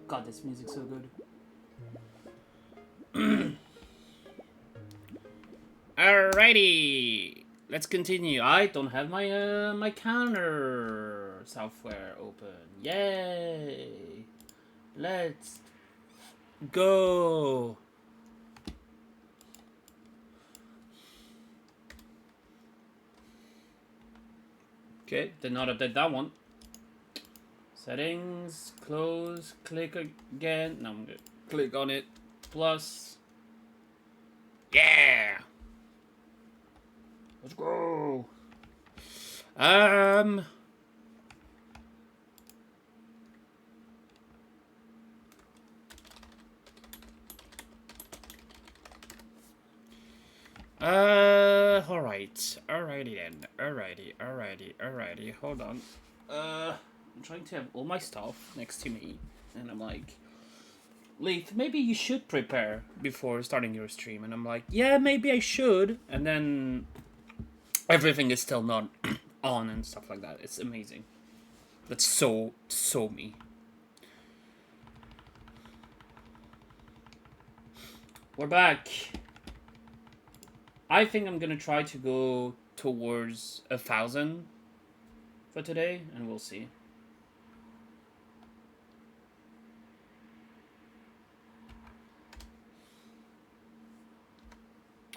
God, this music's so good. Alrighty, let's continue. I don't have my counter software open. Yay! Let's go. Okay, did not update that one. Settings, close, click again. No, I'm good. Click on it. Plus. Yeah! Let's go. Alright. Alrighty then. Alrighty. Hold on. I'm trying to have all my stuff next to me. And I'm like, Leith, maybe you should prepare before starting your stream. And I'm like, yeah, maybe I should. And then everything is still not on and stuff like that. It's amazing. That's so me. We're back. I think I'm gonna try to go towards 1,000 for today, and we'll see.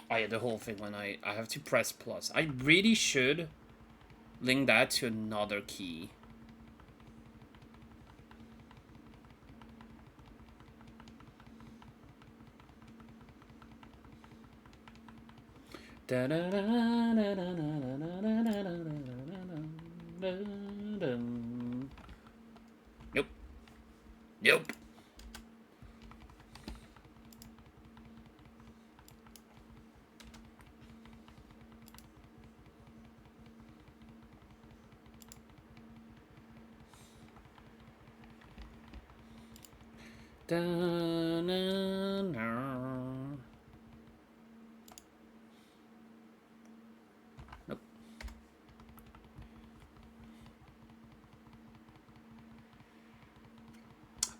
Oh yeah, the whole thing when I have to press plus. I really should link that to another key. Nope. Nope. Nope.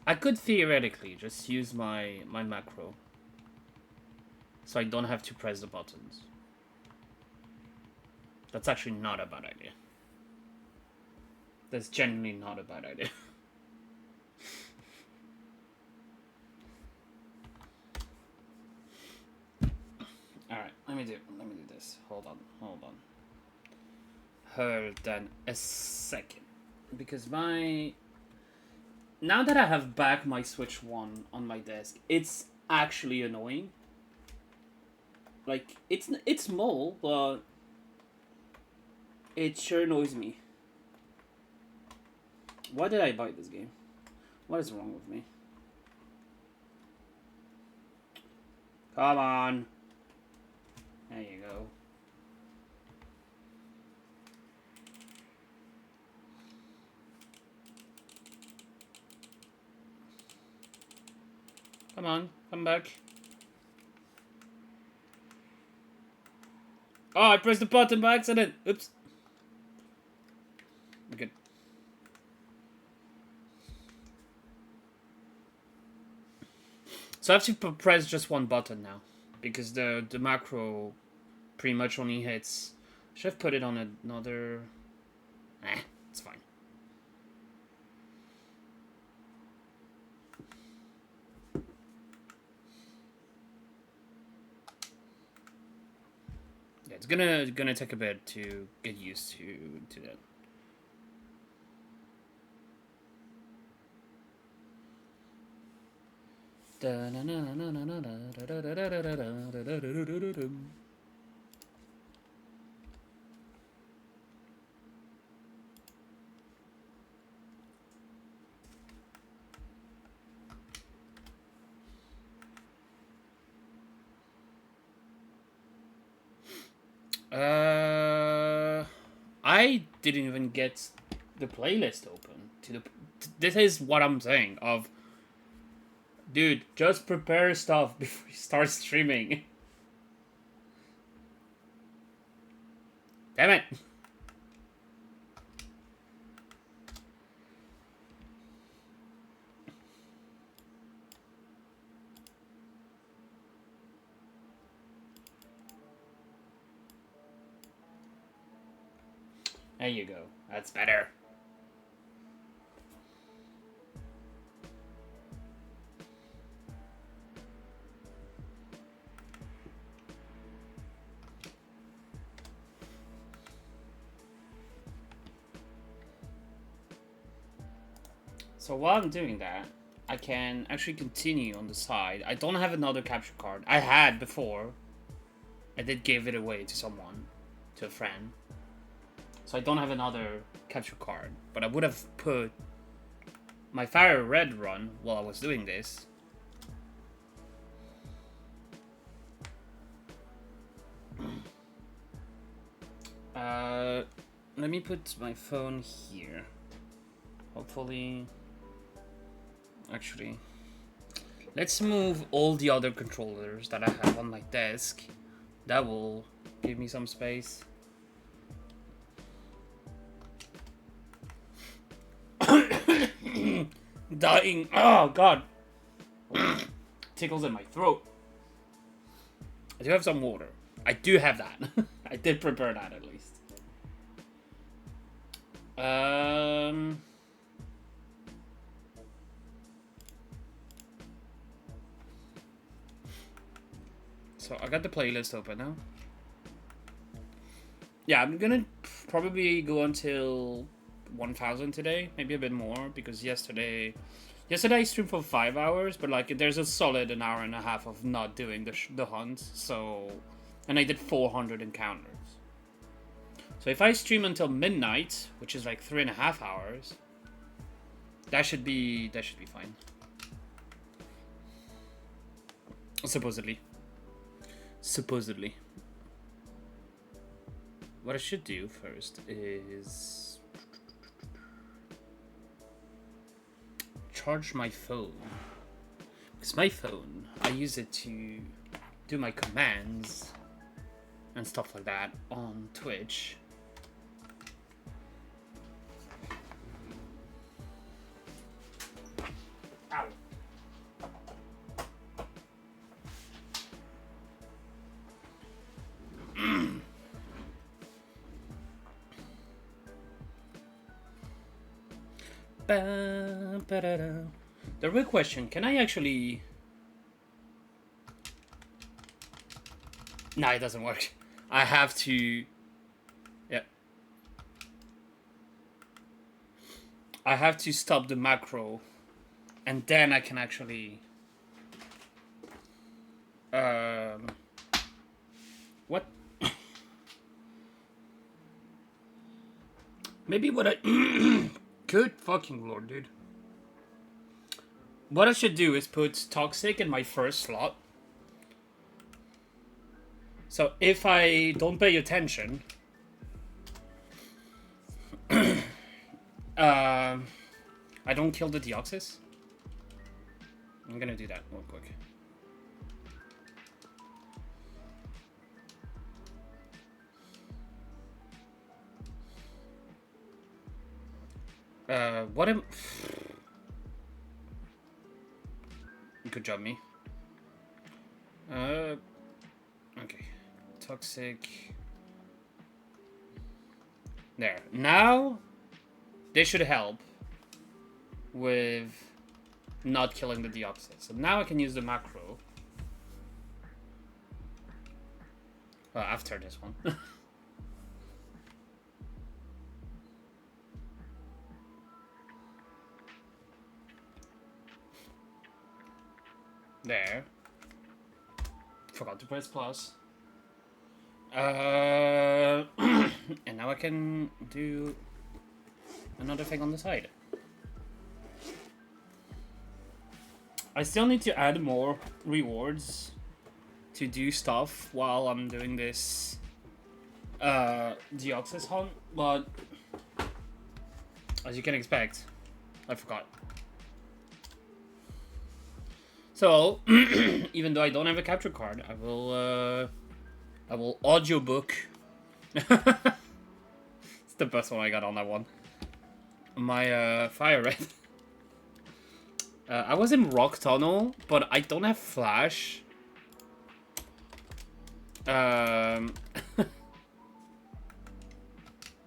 I could theoretically just use my macro, so I don't have to press the buttons. That's actually not a bad idea. That's genuinely not a bad idea. Alright, let me do this. Hold on. Hold on a second. Because now that I have back my Switch 1 on my desk, it's actually annoying. Like, it's small, but it sure annoys me. Why did I buy this game? What is wrong with me? Come on. There you go. Come on, come back. Oh, I pressed the button by accident. Oops. Good. So I have to press just one button now, because the macro pretty much only hits. Should have put it on another. It's fine. Yeah, it's gonna take a bit to get used to that. I didn't even get the playlist open. This is what I'm saying. Dude, just prepare stuff before you start streaming. Damn it. There you go. That's better. So while I'm doing that, I can actually continue on the side. I don't have another capture card. I had before. I did give it away to someone, to a friend. So I don't have another capture card. But I would have put my Fire Red run while I was doing this. Let me put my phone here. Hopefully... Actually, let's move all the other controllers that I have on my desk. That will give me some space. Dying. Oh, God. Tickles in my throat. I do have some water. I do have that. I did prepare that at least. So I got the playlist open now. Yeah, I'm gonna probably go until 1,000 today, maybe a bit more, because yesterday I streamed for 5 hours, but like there's a solid an hour and a half of not doing the hunt. So, and I did 400 encounters. So if I stream until midnight, which is like 3.5 hours, that should be fine. Supposedly. What I should do first is charge my phone. Because my phone, I use it to do my commands and stuff like that on Twitch. Ow. The real question, can I actually... No, it doesn't work. I have to... Yeah. I have to stop the macro. And then I can actually... What? Maybe what I... Good fucking lord, dude. What I should do is put Toxic in my first slot. So if I don't pay attention... I don't kill the Deoxys. I'm gonna do that real quick. What am... Good job, me. Okay. Toxic. There. Now, this should help with not killing the Deoxys. So now I can use the macro. Well, after this one. There. Forgot to press plus. And now I can do another thing on the side. I still need to add more rewards to do stuff while I'm doing this Deoxys hunt, but as you can expect, I forgot. So, even though I don't have a capture card, I will audiobook. It's the best one I got on that one. My Fire Red. I was in Rock Tunnel, but I don't have Flash.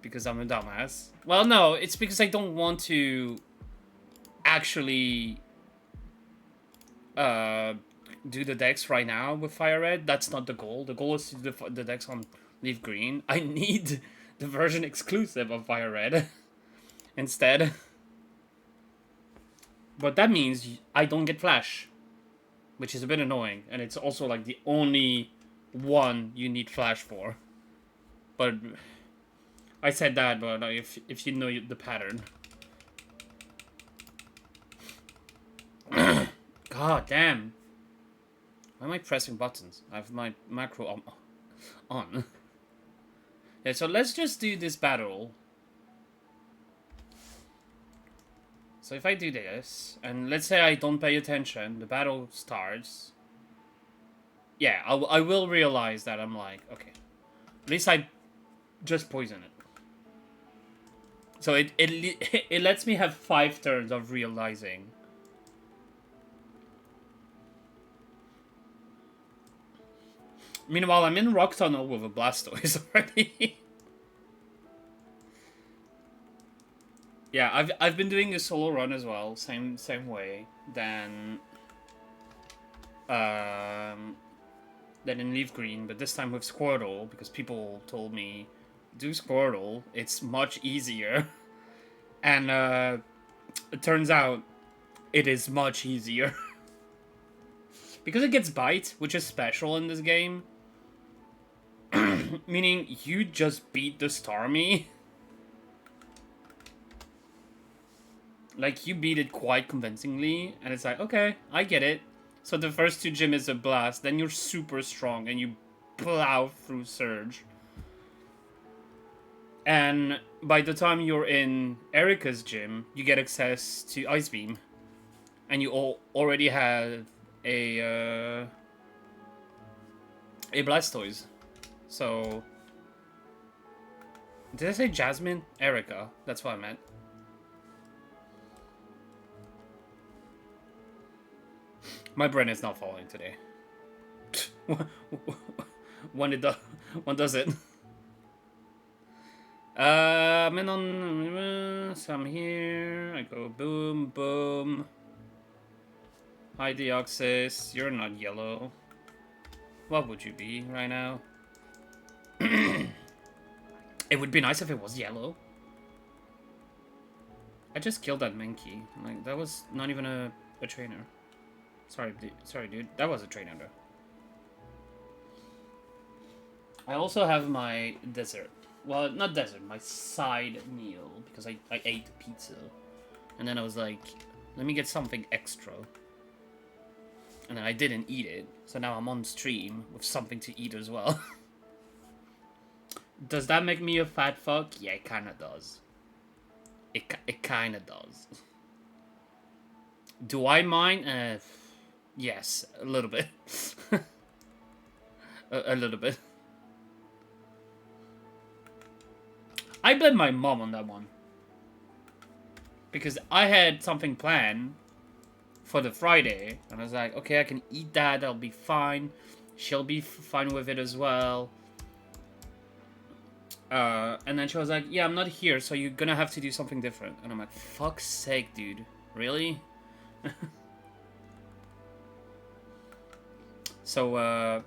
Because because I'm a dumbass. Well, no, it's because I don't want to actually do the decks right now with Fire Red. That's not the goal. The goal is to do the decks on Leaf Green. I need the version exclusive of Fire Red instead. But that means I don't get Flash, which is a bit annoying. And it's also like the only one you need Flash for. But I said that, but if you know the pattern. God damn. Why am I pressing buttons? I have my macro on. Yeah, so let's just do this battle. So if I do this, and let's say I don't pay attention, the battle starts. Yeah, I will realize that I'm like, okay. At least I just poison it. So it lets me have 5 turns of realizing. Meanwhile, I'm in Rock Tunnel with a Blastoise already. Yeah, I've been doing a solo run as well, same way. Then in Leaf Green, but this time with Squirtle, because people told me, do Squirtle, it's much easier. And it turns out it is much easier. Because it gets Bite, which is special in this game. Meaning you just beat the Starmie. Like, you beat it quite convincingly, and it's like, okay, I get it. So the first 2 gym is a blast, then you're super strong, and you plow through Surge. And by the time you're in Erica's gym, you get access to Ice Beam. And you already have a Blastoise. So, did I say Jasmine? Erica. That's what I meant. My brain is not falling today. When does it? I'm in on. So I'm here. I go boom, boom. Hi, Deoxys. You're not yellow. What would you be right now? It would be nice if it was yellow. I just killed that Mankey. Like, that was not even a trainer. Sorry, dude. That was a trainer, though. I also have my dessert. Well, not dessert, my side meal. Because I ate pizza. And then I was like, let me get something extra. And then I didn't eat it. So now I'm on stream with something to eat as well. Does that make me a fat fuck? Yeah, it kinda does. It kinda does. Do I mind? Yes, a little bit. a little bit. I blame my mom on that one. Because I had something planned for the Friday. And I was like, okay, I can eat that. That'll be fine. She'll be fine with it as well. And then she was like, yeah, I'm not here, so you're gonna have to do something different. And I'm like, fuck's sake, dude. Really? So,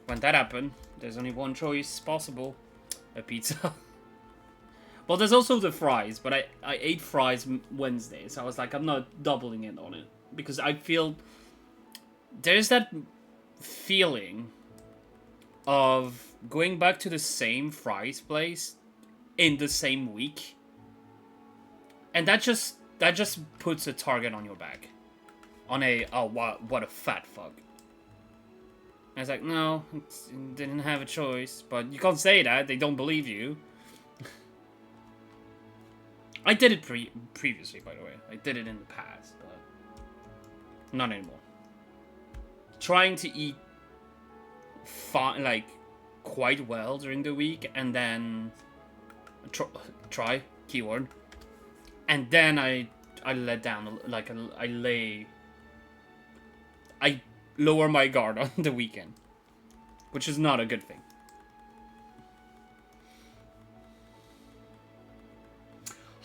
when that happened, there's only one choice possible. A pizza. Well, there's also the fries, but I ate fries Wednesday, so I was like, I'm not doubling it on it. Because I feel... There's that feeling of going back to the same fries place in the same week. And that just puts a target on your back. On a, oh, what a fat fuck. I was like, no, didn't have a choice. But you can't say that, they don't believe you. I did it previously, by the way. I did it in the past, but not anymore. Trying to eat like quite well during the week, and then try keyword, and then I let down, like I lower my guard on the weekend, which is not a good thing.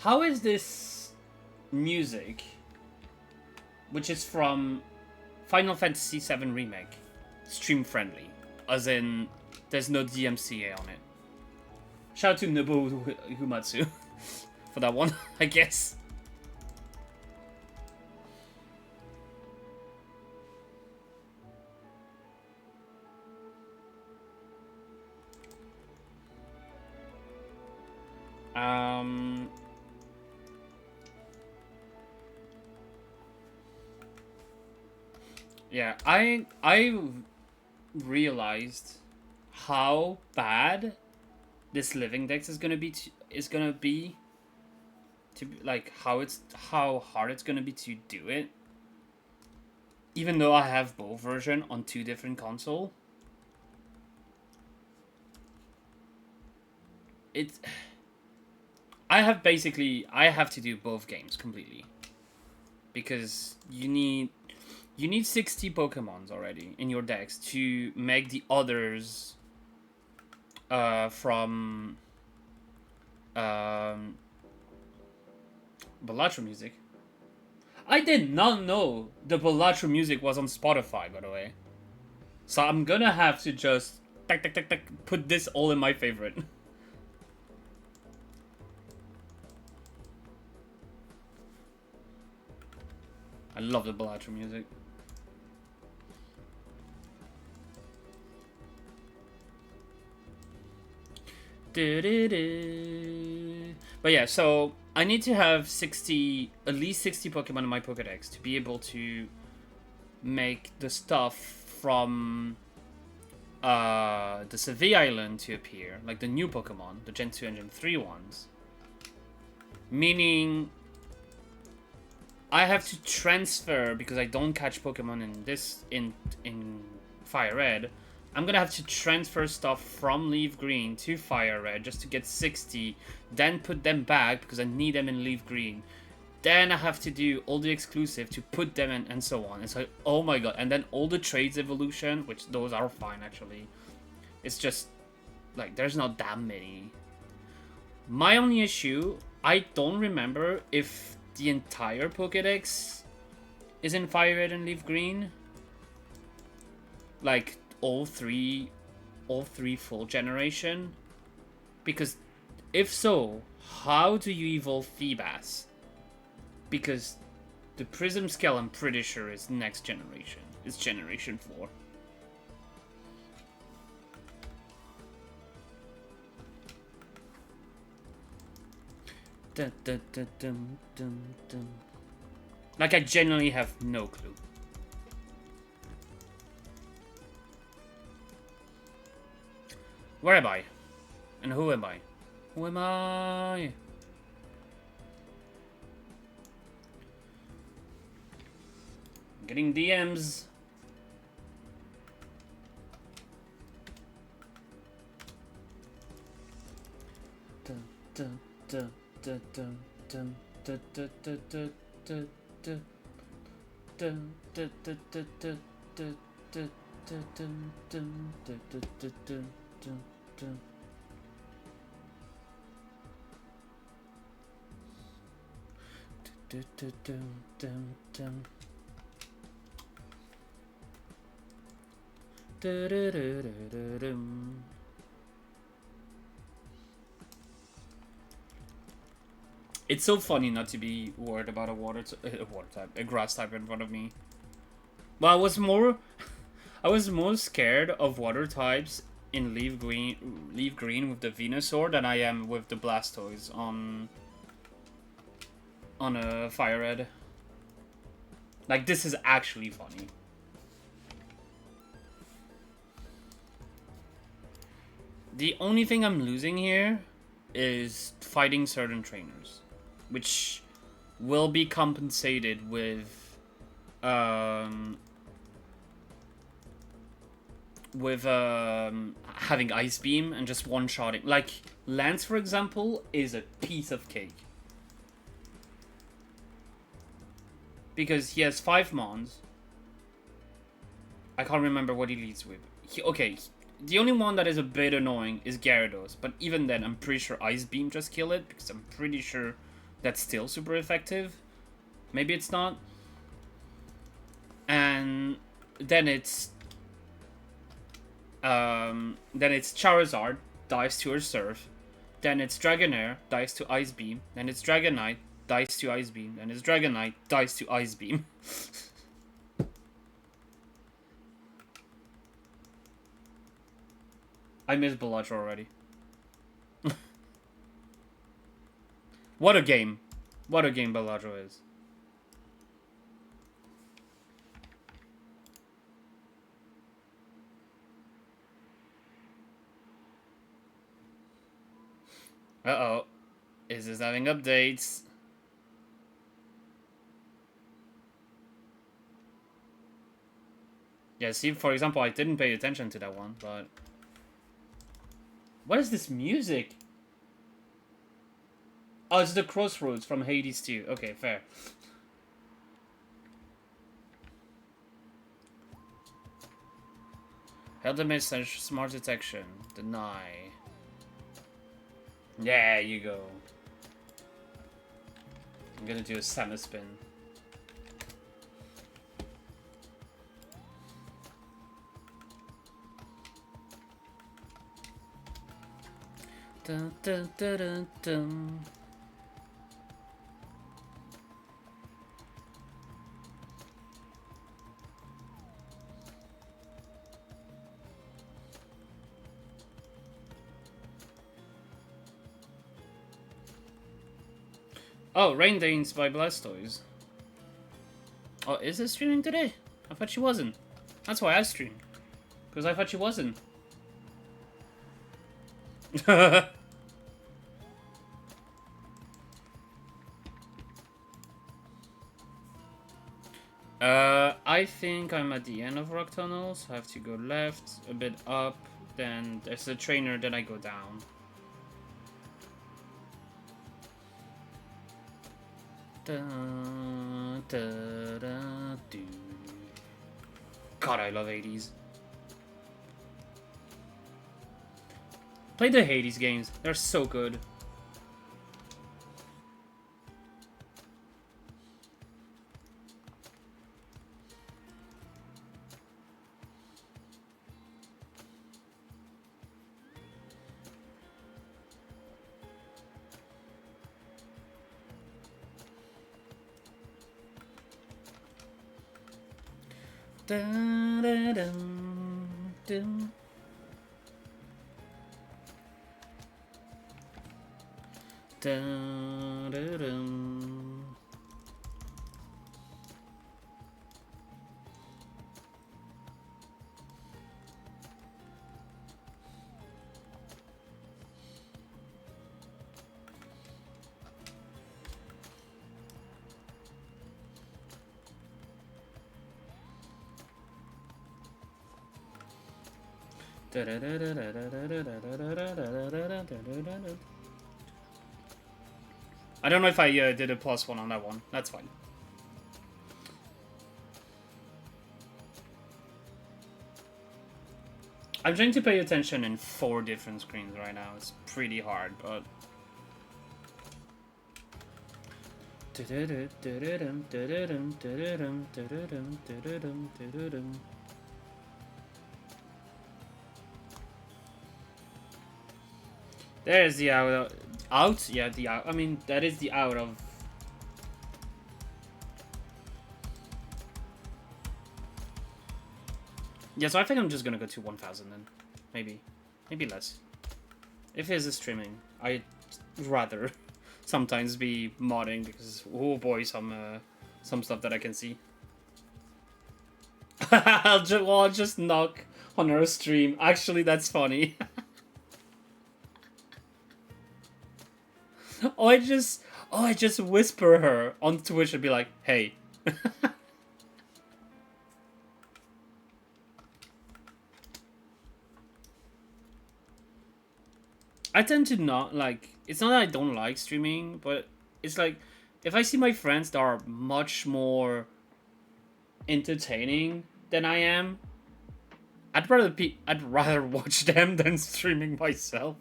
How is this music, which is from Final Fantasy VII Remake, stream friendly? As in, there's no DMCA on it. Shout out to Nobuo Uematsu for that one, I guess. Yeah, I realized how bad this living dex is gonna be to like how hard it's gonna be to do it. Even though I have both version on 2 different console, it's I have to do both games completely because you need 60 Pokemons already in your decks to make the others from Balatro music. I did not know the Balatro music was on Spotify, by the way. So I'm gonna have to just put this all in my favorite. I love the Balatro music. But yeah, so I need to have at least 60 Pokemon in my Pokédex to be able to make the stuff from the Seville Island to appear, like the new Pokemon, the Gen 2 and Gen 3 ones. Meaning, I have to transfer, because I don't catch Pokemon in Fire Red. I'm gonna have to transfer stuff from Leaf Green to Fire Red just to get 60, then put them back because I need them in Leaf Green. Then I have to do all the exclusive to put them in, and so on. It's like, oh my god. And then all the trades evolution, which those are fine actually. It's just, like, there's not that many. My only issue, I don't remember if the entire Pokédex is in Fire Red and Leaf Green. Like, all three full generation, because if so, how do you evolve Feebas? Because the Prism Scale, I'm pretty sure, is next generation. It's generation 4. Dun, dun, dun, dun, dun, dun. Like, I genuinely have no clue. Where am I? And who am I? Who am I? I'm getting DMs. Dun, dun, dun, dun, dun, dun, dun, dun, dun, dun, dun, dun. Dun, dun, dun, dun, dun, dun, dun, dun, dun, dun, dun, dun, dun, dun. Dun. Dun, dun, dun, dun, dun. Dun, dun, dun, dun, dun. It's so funny not to be worried about a water type, a grass type in front of me. Well, I was more scared of water types in Leaf Green with the Venusaur than I am with the Blastoise on a Fire Red. Like, this is actually funny. The only thing I'm losing here is fighting certain trainers, which will be compensated with having Ice Beam and just one-shotting. Like, Lance, for example, is a piece of cake. Because he has 5 Mons. I can't remember what he leads with. The only one that is a bit annoying is Gyarados. But even then, I'm pretty sure Ice Beam just kill it, because I'm pretty sure that's still super effective. Maybe it's not. And then it's Charizard dies to Surf. Then it's Dragonair dies to Ice Beam. Then it's Dragonite dies to Ice Beam. Then it's Dragonite dies to Ice Beam. I missed Bellagio already. What a game. What a game Bellagio is. Uh-oh. Is this having updates? Yeah, see, for example, I didn't pay attention to that one, but... What is this music? Oh, it's the Crossroads from Hades 2. Okay, fair. Held the message, smart detection. Deny. Yeah, you go. I'm gonna do a Samus spin. Dun, dun, dun, dun, dun. Oh, Rain Dance by Blastoise. Oh, is it streaming today? I thought she wasn't. That's why I streamed. Because I thought she wasn't. I think I'm at the end of Rock Tunnels. I have to go left, a bit up, then there's a trainer, then I go down. Da, da, da, do. God, I love Hades. Play the Hades games. They're so good. Da, da, dum, dum. Da, da, dum. I don't know if I did a +1 on that one. That's fine. I'm trying to pay attention in 4 different screens right now. It's pretty hard, but... There's the out. Out? Yeah, the out. I mean, that is the out of... Yeah, so I think I'm just gonna go to 1000 then. Maybe. Maybe less. If it is streaming, I'd rather sometimes be modding because, oh boy, some stuff that I can see. I'll just knock on her stream. Actually, that's funny. I just whisper her on Twitch and be like, hey. I tend to not, like, it's not that I don't like streaming, but it's like, if I see my friends that are much more entertaining than I am, I'd rather watch them than streaming myself.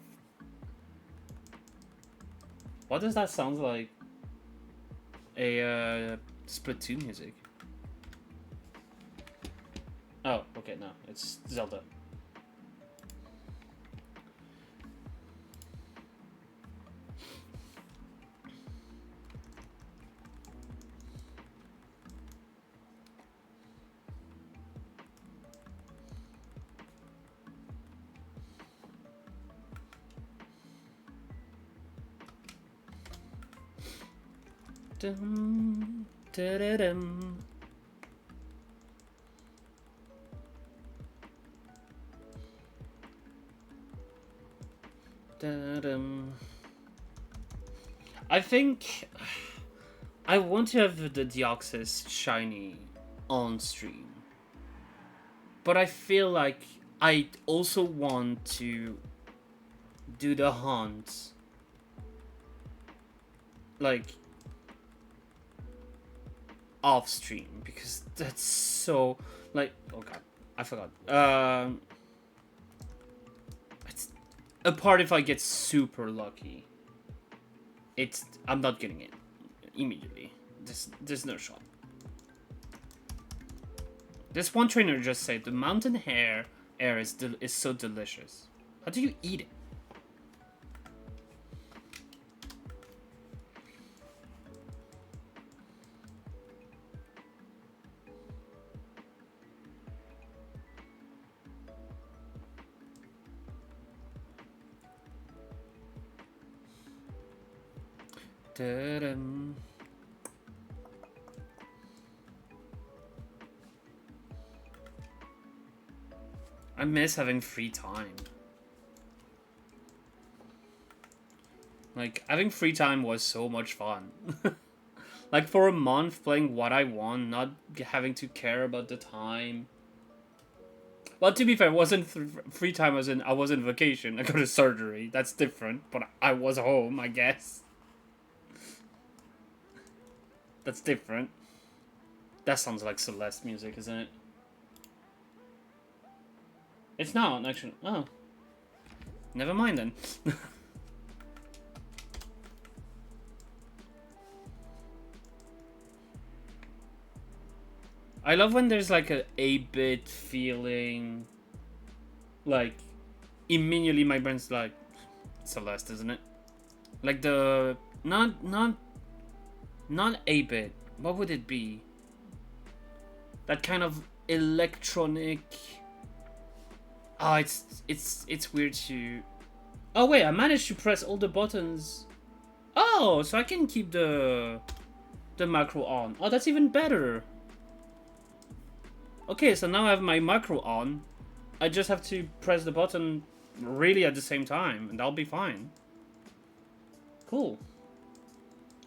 What does that sound like? a Splatoon music. Oh, okay, no, it's Zelda. Dum, da-da-dum. Da-dum. I think I want to have the Deoxys shiny on stream, but I feel like I also want to do the hunt, like, off stream, because that's so, like, oh god, I forgot. It's apart if I get super lucky. I'm not getting it immediately. There's no shot. This one trainer just said the mountain air is so delicious. How do you eat it? Da-dum. I miss having free time. Like, having free time was so much fun. Like, for a month, playing what I want, not having to care about the time. Well, to be fair, it wasn't free time, I was on vacation. I got a surgery. That's different, but I was home, I guess. That's different. That sounds like Celeste music, isn't it? It's not, actually. Oh. Never mind then. I love when there's like a 8-bit feeling. Like, immediately my brain's like, Celeste, isn't it? Like the, not 8-bit. What would it be? That kind of electronic. Oh, it's weird to. Oh wait, I managed to press all the buttons. Oh, so I can keep the macro on. Oh, that's even better. Okay, so now I have my macro on. I just have to press the button really at the same time, and I'll be fine. Cool.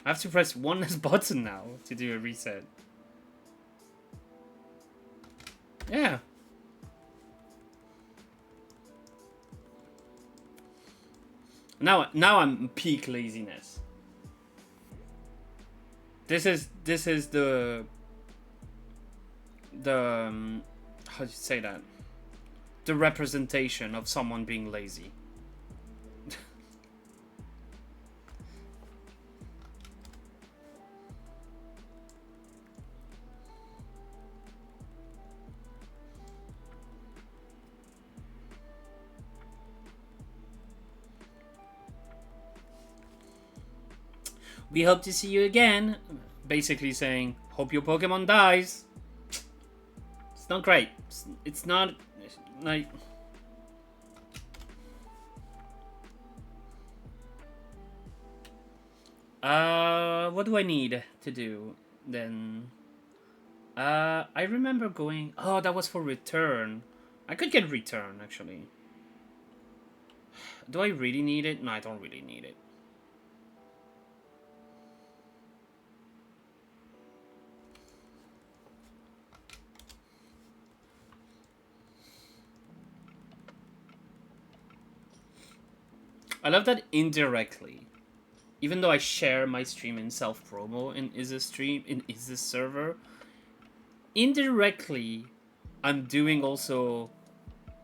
I have to press one less button now to do a reset. Yeah. Now I'm peak laziness. This is the how do you say that? The representation of someone being lazy. We hope to see you again. Basically saying, hope your Pokemon dies. It's not great. It's not like. What do I need to do then? I remember going. Oh, that was for return. I could get return actually. Do I really need it? No, I don't really need it. I love that indirectly. Even though I share my stream in self-promo in Iz's server, indirectly, I'm doing also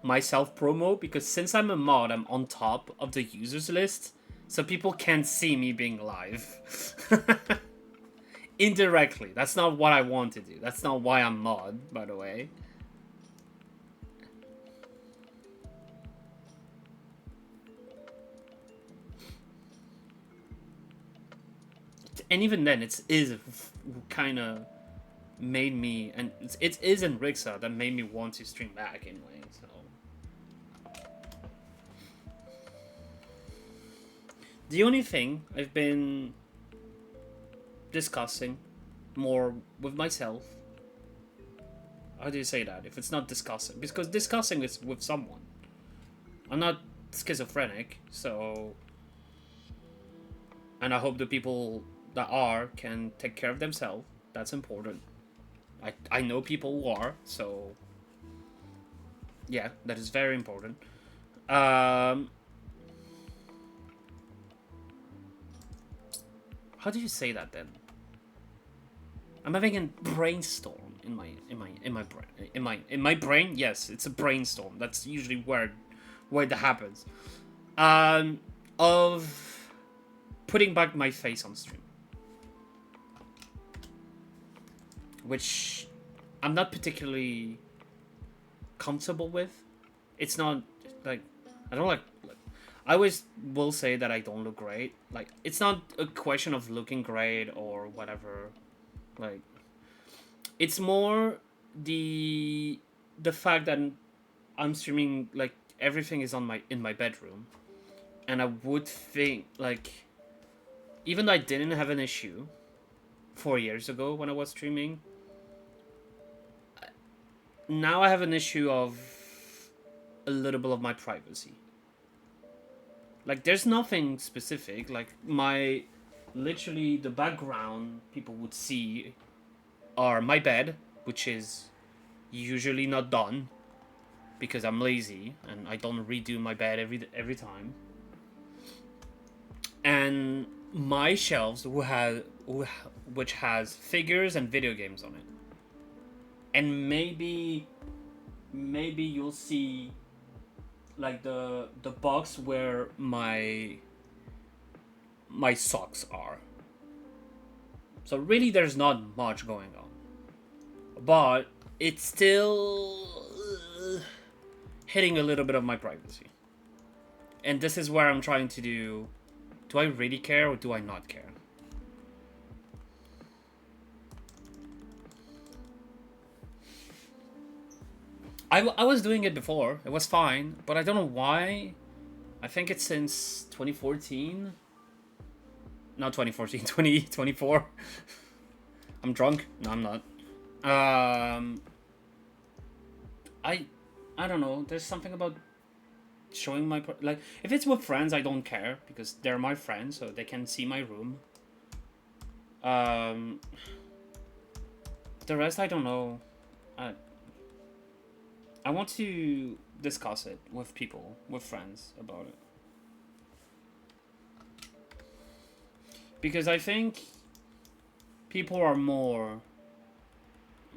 my self-promo because since I'm a mod, I'm on top of the users list, so people can't see me being live. Indirectly. That's not what I want to do. That's not why I'm mod, by the way. And even then, it is kind of made me, and it isn't Rixa that made me want to stream back anyway. So the only thing I've been discussing more with myself. How do you say that? If it's not discussing, because discussing is with someone. I'm not schizophrenic, so, and I hope the people that are can take care of themselves. That's important. I know people who are, so yeah, that is very important. How do you say that then? I'm having a brainstorm in my brain. In my brain. Yes, it's a brainstorm. That's usually where that happens. Of putting back my face on stream, which I'm not particularly comfortable with. It's not like I don't like. I always will say that I don't look great. Like, it's not a question of looking great or whatever. Like, it's more the fact that I'm streaming, like, everything is in my bedroom, and I would think, like, even though I didn't have an issue 4 years ago when I was streaming, now I have an issue of a little bit of my privacy. Like, there's nothing specific. Like, literally the background people would see are my bed, which is usually not done because I'm lazy and I don't redo my bed every time. And my shelves which has figures and video games on it. And maybe you'll see like the box where my socks are. So really there's not much going on. But it's still hitting a little bit of my privacy. And this is where I'm trying to do I really care or do I not care? I was doing it before. It was fine, but I don't know why. I think it's since 2014. Not 2014, 2024. I'm drunk. No, I'm not. I don't know. There's something about showing my like if it's with friends, I don't care because they're my friends, so they can see my room. The rest I don't know. I want to discuss it with people, with friends about it. Because I think people are more...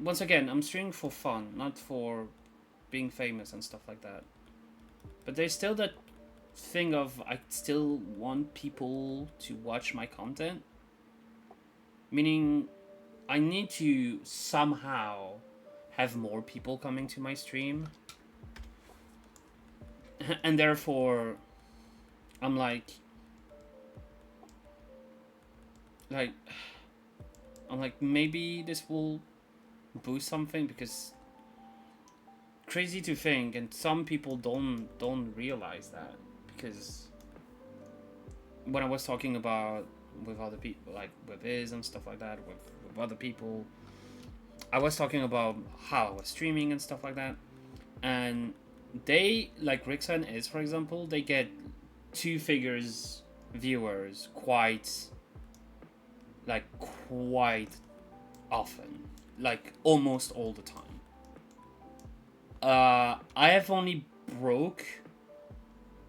Once again, I'm streaming for fun, not for being famous and stuff like that. But there's still that thing of I still want people to watch my content. Meaning, I need to somehow have more people coming to my stream. And therefore, I'm like, maybe this will boost something, because crazy to think, and some people don't realize that, because when I was talking about with other people, like with Iz and stuff like that, with other people, I was talking about how I was streaming and stuff like that, and they, like Rixa and Iz, for example, they get 2 figures viewers quite often, like almost all the time. I have only broke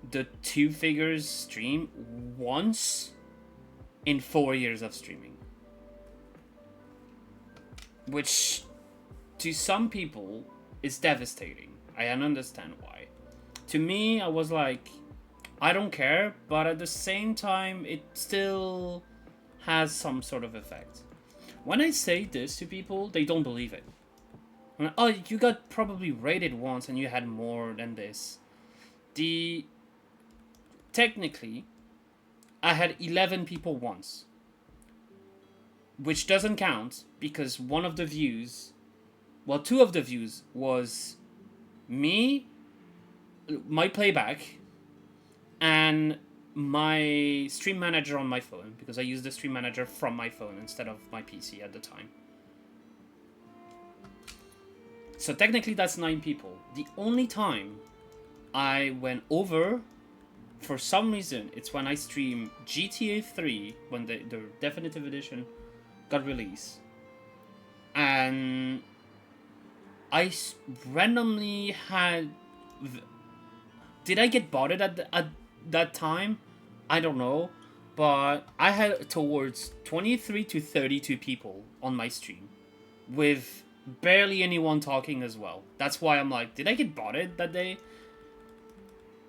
the 2 figures stream once in 4 years of streaming. Which, to some people, is devastating. I understand why. To me, I was like, I don't care, but at the same time, it still has some sort of effect. when I say this to people, they don't believe it. Oh, you got probably rated once and you had more than this. Technically, I had 11 people once. Which doesn't count because one of the views, well, two of the views was me, my playback, and my stream manager on my phone, because I used the stream manager from my phone instead of my PC at the time. So technically that's 9 people. The only time I went over, for some reason, it's when I stream GTA 3, when the definitive edition got released. And I randomly had... Did I get botted at that time? I don't know. But I had towards 23 to 32 people on my stream. With barely anyone talking as well. That's why I'm like, did I get botted that day?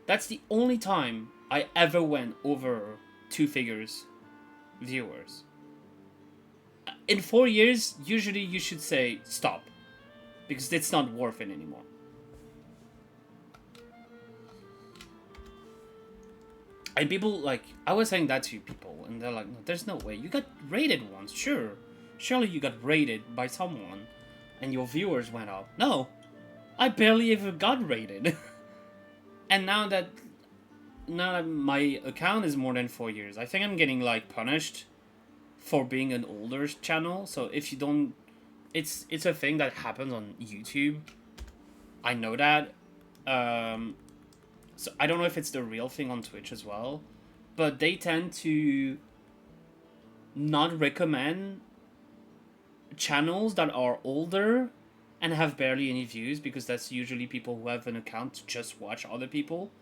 That's the only time I ever went over 2 figures viewers. In 4 years, usually you should say stop. Because it's not worth it anymore. And people, like, I was saying that to people, and they're like, no, there's no way. You got rated once, sure. Surely you got rated by someone, and your viewers went up. No, I barely ever got rated. And now that my account is more than 4 years, I think I'm getting, like, punished for being an older channel. So if you don't... It's a thing that happens on YouTube. I know that. So I don't know if it's the real thing on Twitch as well. But they tend to not recommend channels that are older and have barely any views, because that's usually people who have an account to just watch other people.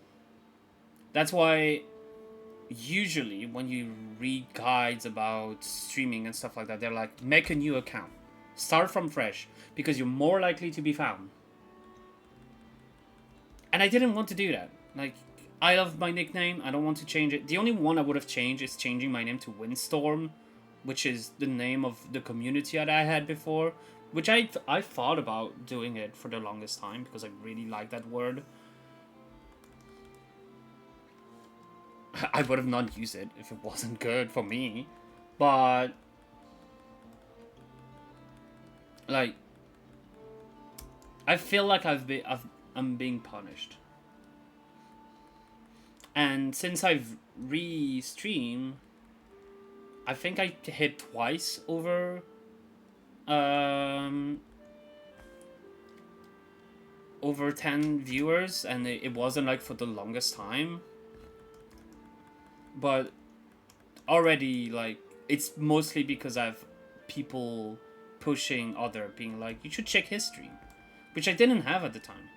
That's why usually when you read guides about streaming and stuff like that, they're like, make a new account. Start from fresh, because you're more likely to be found. And I didn't want to do that. Like, I love my nickname. I don't want to change it. The only one I would have changed is changing my name to Windstorm, which is the name of the community that I had before. Which I thought about doing it for the longest time, because I really like that word. I would have not used it if it wasn't good for me. But... like, I feel like I'm being punished. And since I've re-streamed, I think I hit twice over over 10 viewers, and it wasn't like for the longest time. But already, like, it's mostly because I have people pushing being like, you should check history, which I didn't have at the time.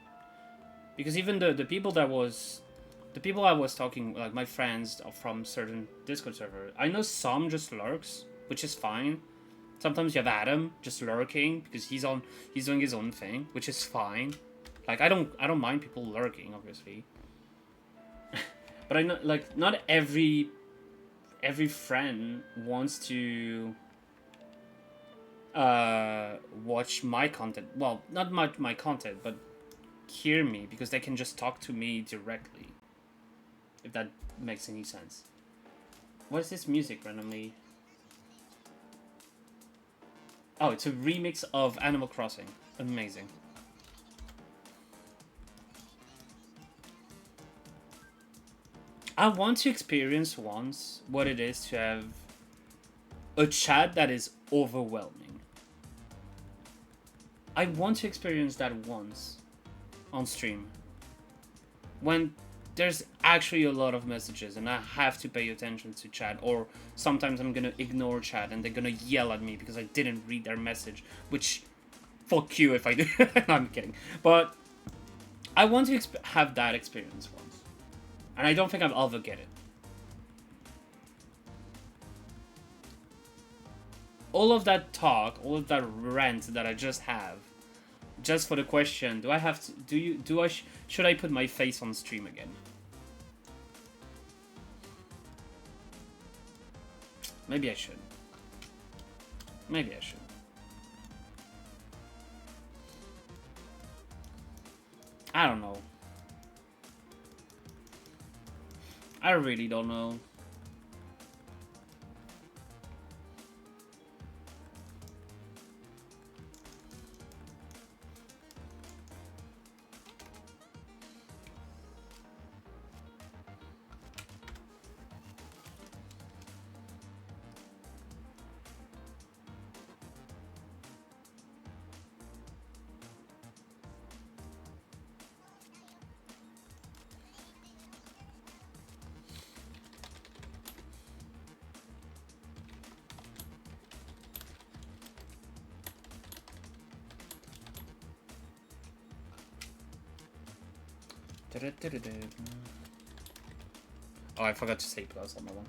Because even the people I was talking, like my friends from certain Discord server, I know some just lurks, which is fine. Sometimes you have Adam just lurking because he's doing his own thing, which is fine. Like, I don't mind people lurking, obviously. But I know, like, not every friend wants to watch my content. Well, not my content, but hear me, because they can just talk to me directly. If that makes any sense. What is this music randomly? Oh, it's a remix of Animal Crossing. Amazing. I want to experience once what it is to have a chat that is overwhelming. I want to experience that once on stream. When there's actually a lot of messages and I have to pay attention to chat, or sometimes I'm gonna ignore chat and they're gonna yell at me because I didn't read their message, which, fuck you if I do. No, I'm kidding. But I want to have that experience once. And I don't think I'll ever get it. All of that talk, all of that rant that I just have, just for the question, do I have to, should I put my face on stream again? Maybe I should. Maybe I should. I don't know. I really don't know. Oh, I forgot to say plus on that one.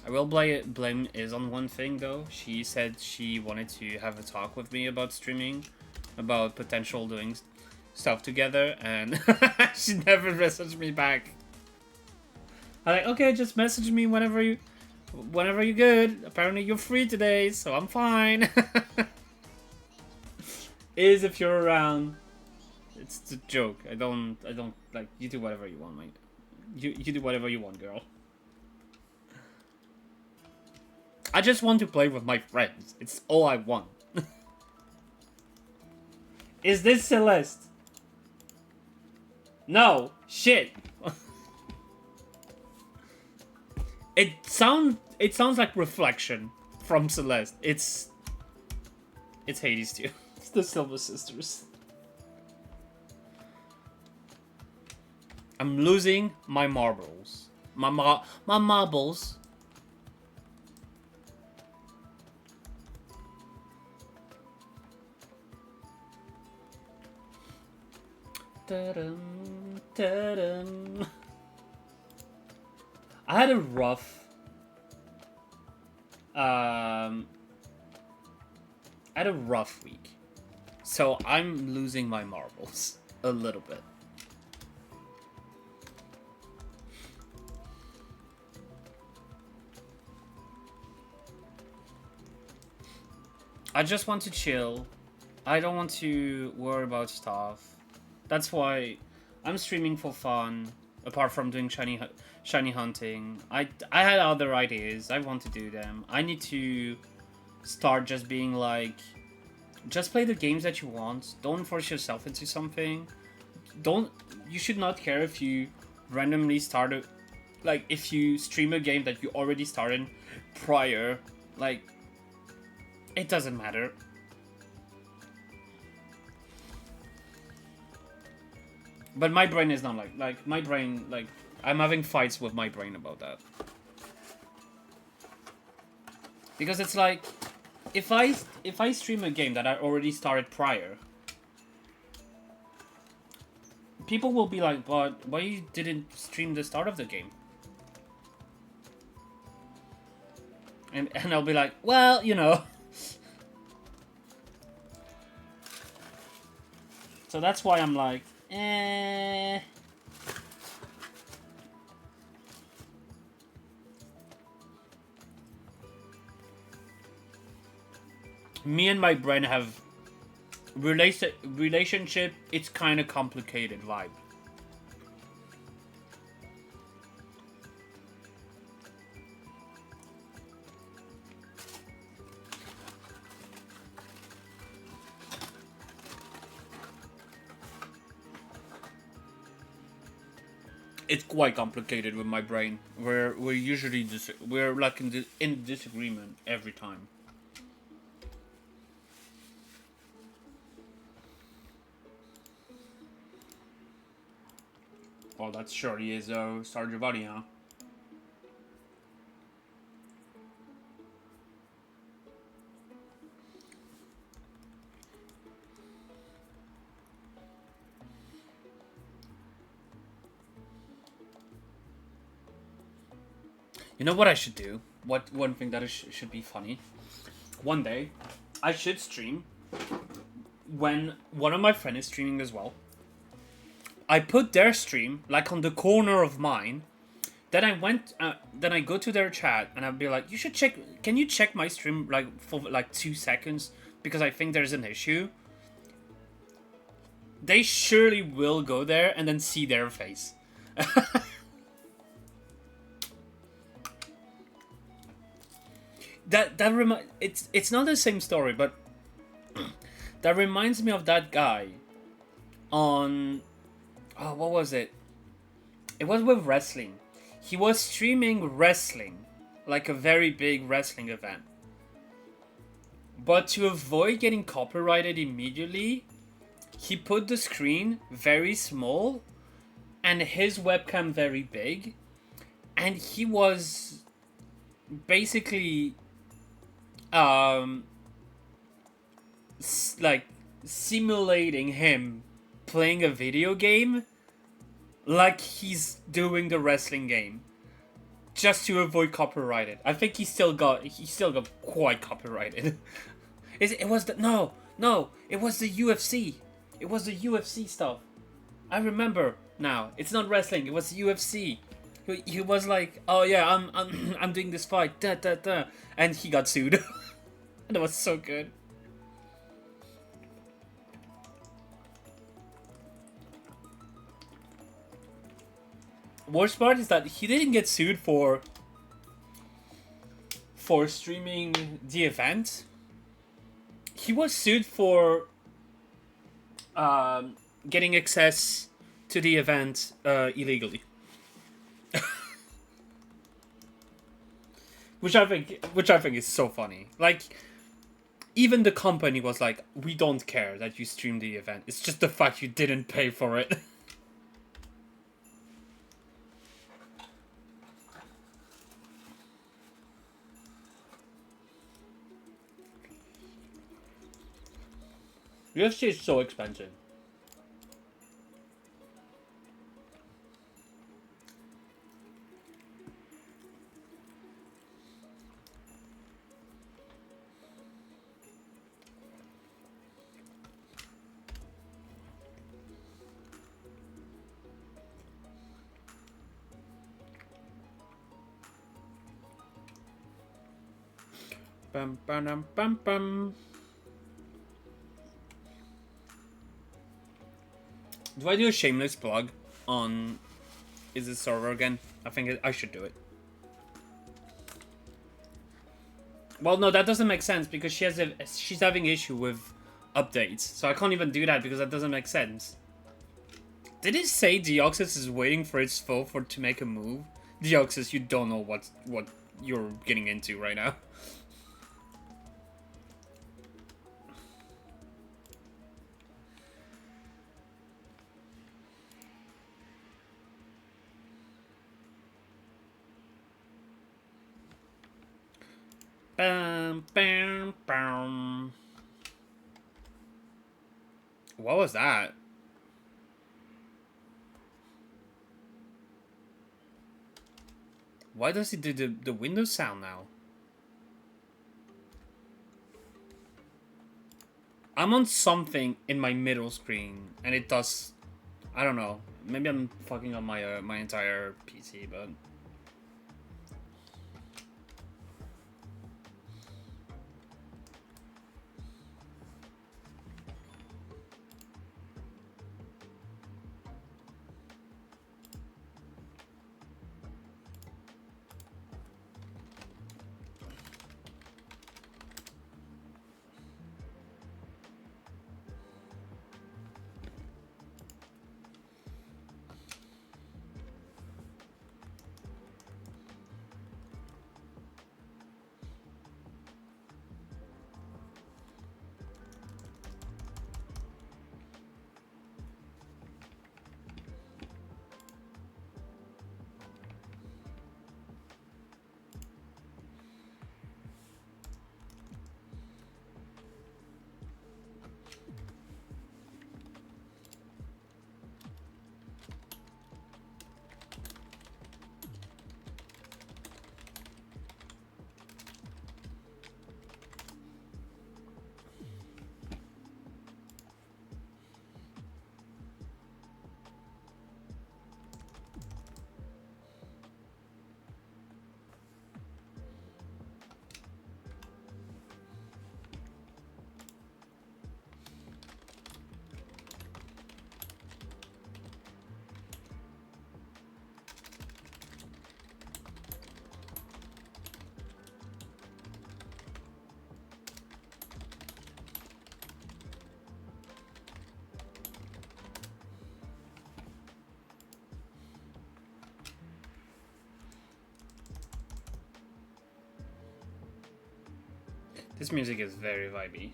I will blame Is on one thing though. She said she wanted to have a talk with me about streaming, about potential doing stuff together, and she never messaged me back. I'm like, okay, just message me whenever you're good. Apparently you're free today, so I'm fine. Is if you're around. It's a joke. I don't like, you do whatever you want, mate. You do whatever you want, girl. I just want to play with my friends. It's all I want. Is this Celeste? No. Shit. It sounds like Reflection from Celeste. It's Hades too. It's the Silver Sisters. I'm losing my marbles. My marbles. Ta-dum, ta-dum. I had a rough week, so I'm losing my marbles a little bit. I just want to chill. I don't want to worry about stuff. That's why I'm streaming for fun. Apart from doing shiny hunting, I had other ideas. I want to do them. I need to start just being like, just play the games that you want. Don't force yourself into something. You should not care if you randomly start like if you stream a game that you already started prior. Like, it doesn't matter. But my brain is not like my brain, like, I'm having fights with my brain about that. Because it's like, if I stream a game that I already started prior, people will be like, but why you didn't stream the start of the game? And I'll be like, well, you know. So that's why I'm like, eh. Me and my brain have relationship. It's kind of complicated vibe. It's quite complicated with my brain. We're usually we're like in disagreement every time. Well, that surely is Stardew Valley, huh? You know what I should do? What one thing that should be funny? One day, I should stream when one of my friends is streaming as well. I put their stream like on the corner of mine. Then I go to their chat and I'll be like, "You should check. Can you check my stream like for like 2 seconds because I think there's an issue." They surely will go there and then see their face. It's not the same story, but that reminds me of that guy on what was it? It was with wrestling. He was streaming wrestling, like a very big wrestling event. But to avoid getting copyrighted immediately, he put the screen very small and his webcam very big, and he was basically like simulating him playing a video game like he's doing the wrestling game just to avoid copyrighted. I think he still got quite copyrighted. It was the no, it was the UFC. It was the UFC stuff. I remember now. It's not wrestling. It was the UFC. He was like, "Oh yeah, I'm doing this fight." Da da da, and he got sued. And it was so good. Worst part is that he didn't get sued for streaming the event. He was sued for getting access to the event illegally. which I think is so funny. Like, even the company was like, "We don't care that you streamed the event. It's just the fact you didn't pay for it." UFC is so expensive. Bum bum bum bum. Do I do a shameless plug on is this server again? I think I should do it. Well, no, that doesn't make sense because she's having issue with updates, so I can't even do that because that doesn't make sense. Did it say Deoxys is waiting for its foe to make a move? Deoxys, you don't know what you're getting into right now. Bam, bam, bam. What was that? Why does he do the Windows sound now? I'm on something in my middle screen, and it does. I don't know. Maybe I'm fucking on my my entire PC, but. This music is very vibey.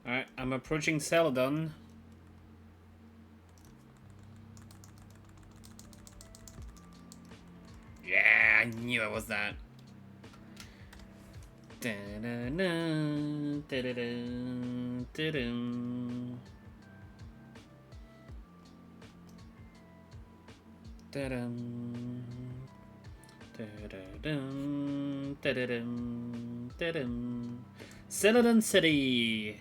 Alright, I'm approaching Celadon. Yeah, I knew it was that. Celadon City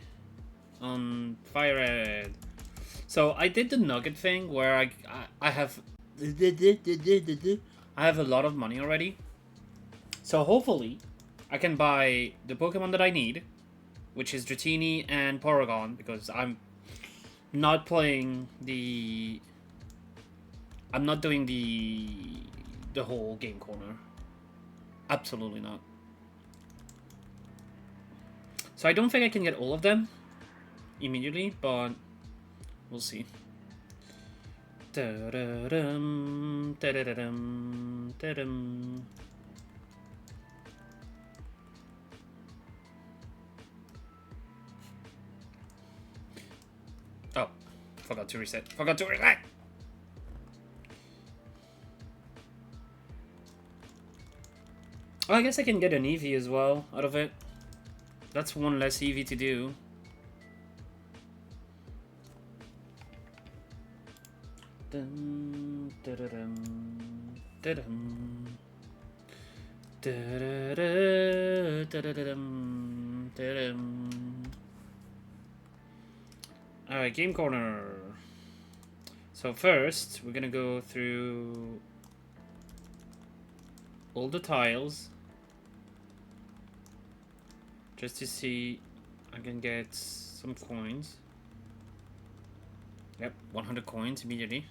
on Fire Red. So I did the nugget thing where I have a lot of money already. So hopefully I can buy the Pokemon that I need, which is Dratini and Porygon, because I'm not playing the... I'm not doing the whole game corner. Absolutely not. So I don't think I can get all of them immediately, but we'll see. Da-da-dum, da-da-dum, da-dum. Oh, forgot to reset. Forgot to reset! Oh, I guess I can get an Eevee as well out of it. That's one less Eevee to do. Dun, da-da-dum, da-dum. Da-da-da, da-da-da-dum, da-dum. Alright, game corner. So first, we're gonna go through all the tiles just to see I can get some coins. Yep, 100 coins immediately.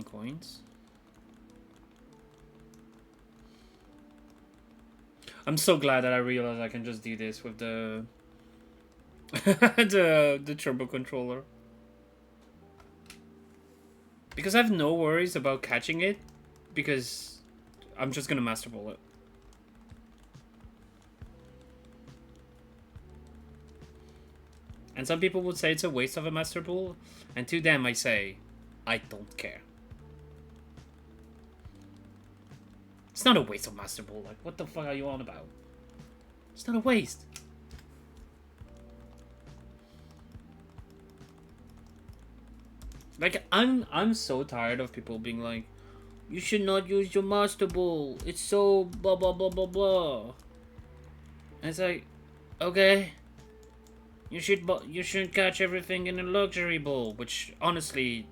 Coins. I'm so glad that I realized I can just do this with the the turbo controller, because I have no worries about catching it, because I'm just gonna Master Ball it. And some people would say it's a waste of a Master Ball, and to them I say, I don't care. It's not a waste of Master Ball. Like, what the fuck are you on about? It's not a waste. Like, I'm so tired of people being like, you should not use your Master Ball. It's so blah blah blah blah blah. And it's like, okay, you should catch everything in a luxury ball, which honestly,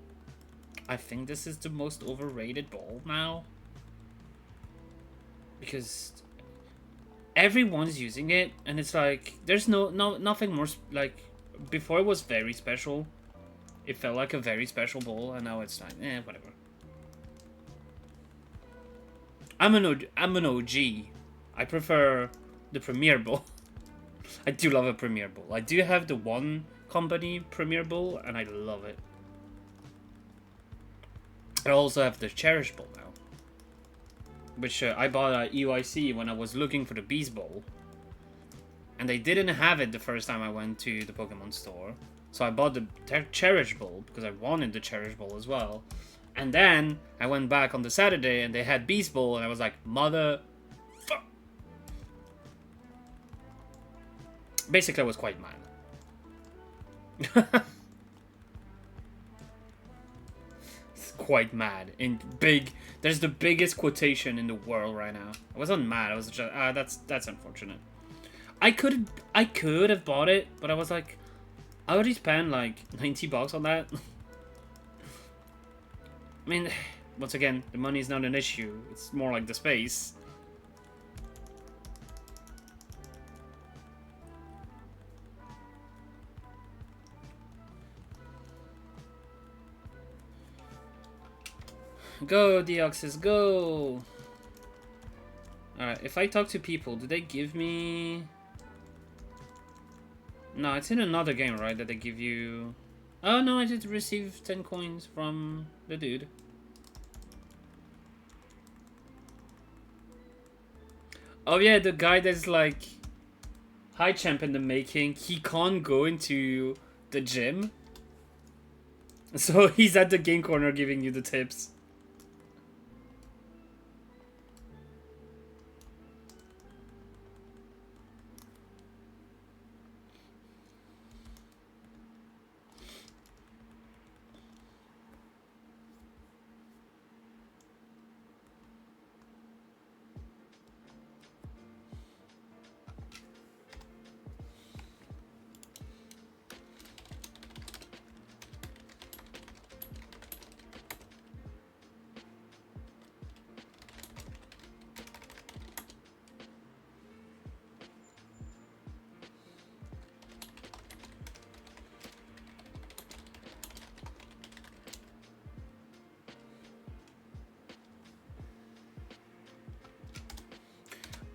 I think this is the most overrated ball now. Because everyone's using it, and it's like there's nothing more like before. It was very special. It felt like a very special ball, and now it's like whatever. I'm an OG. I prefer the Premier Ball. I do love a Premier Ball. I do have the one company Premier Ball, and I love it. I also have the Cherish Ball now, which I bought at EYC when I was looking for the Beast Ball. And they didn't have it the first time I went to the Pokemon store. So I bought the Cherish Ball because I wanted the Cherish Ball as well. And then I went back on the Saturday and they had Beast Ball and I was like, mother... fuck. Basically, I was quite mad. It's quite mad. In big... There's the biggest quotation in the world right now. I wasn't mad, I was just... that's unfortunate. I could have bought it, but I was like... I already spent like 90 bucks on that. I mean, once again, the money is not an issue. It's more like the space. Go, Deoxys, go! Alright, if I talk to people, do they give me... No, it's in another game, right, that they give you... Oh, no, I did receive 10 coins from the dude. Oh, yeah, the guy that's, like, high champ in the making. He can't go into the gym. So he's at the game corner giving you the tips.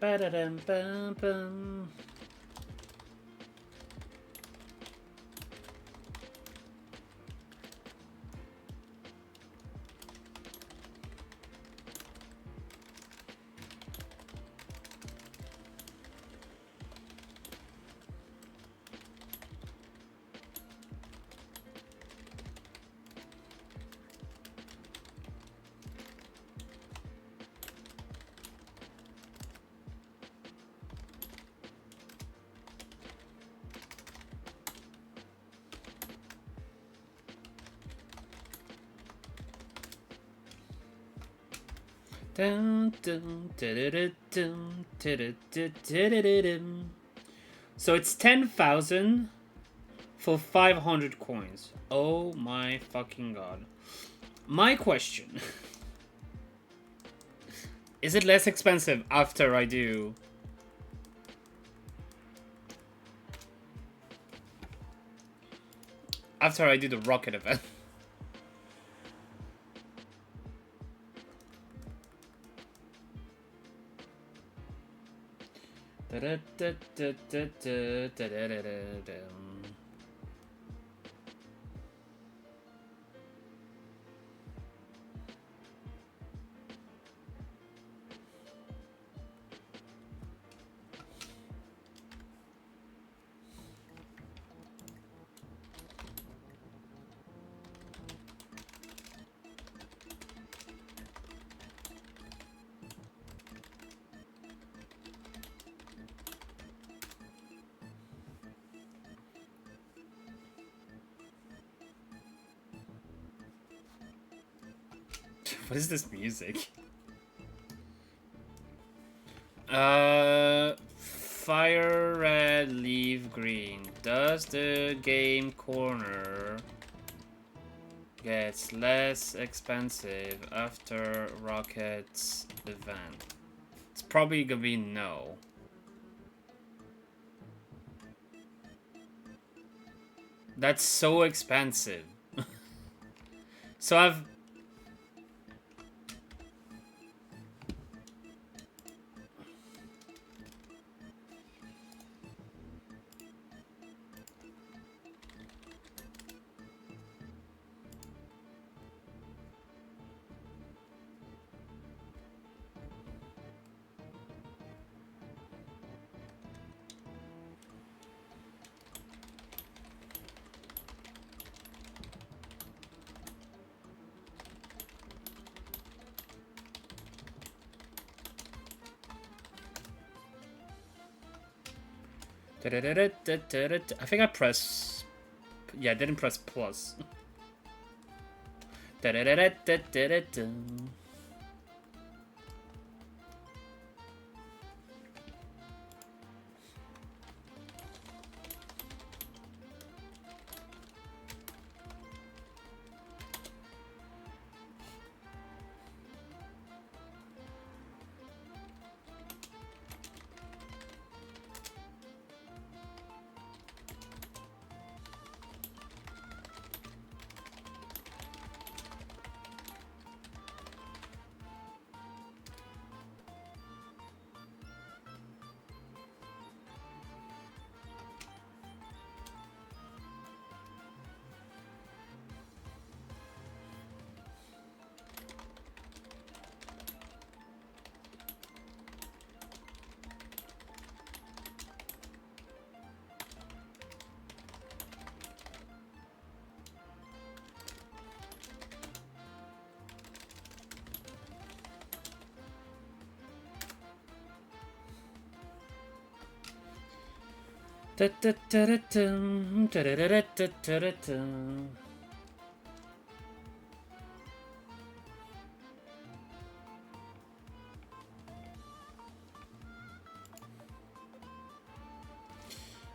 Ba-da-dum-bum-bum. Dun, dun, da-da-da-dum, da-da-da-da-da-dum. So it's 10,000 for 500 coins. Oh my fucking god. My question. Is it less expensive after I do... After I do the rocket event? What is this music? Fire red, leaf green. Does the game corner gets less expensive after Rocket's event? It's probably gonna be no. That's so expensive. So I've... I think I pressed... Yeah, I didn't press plus.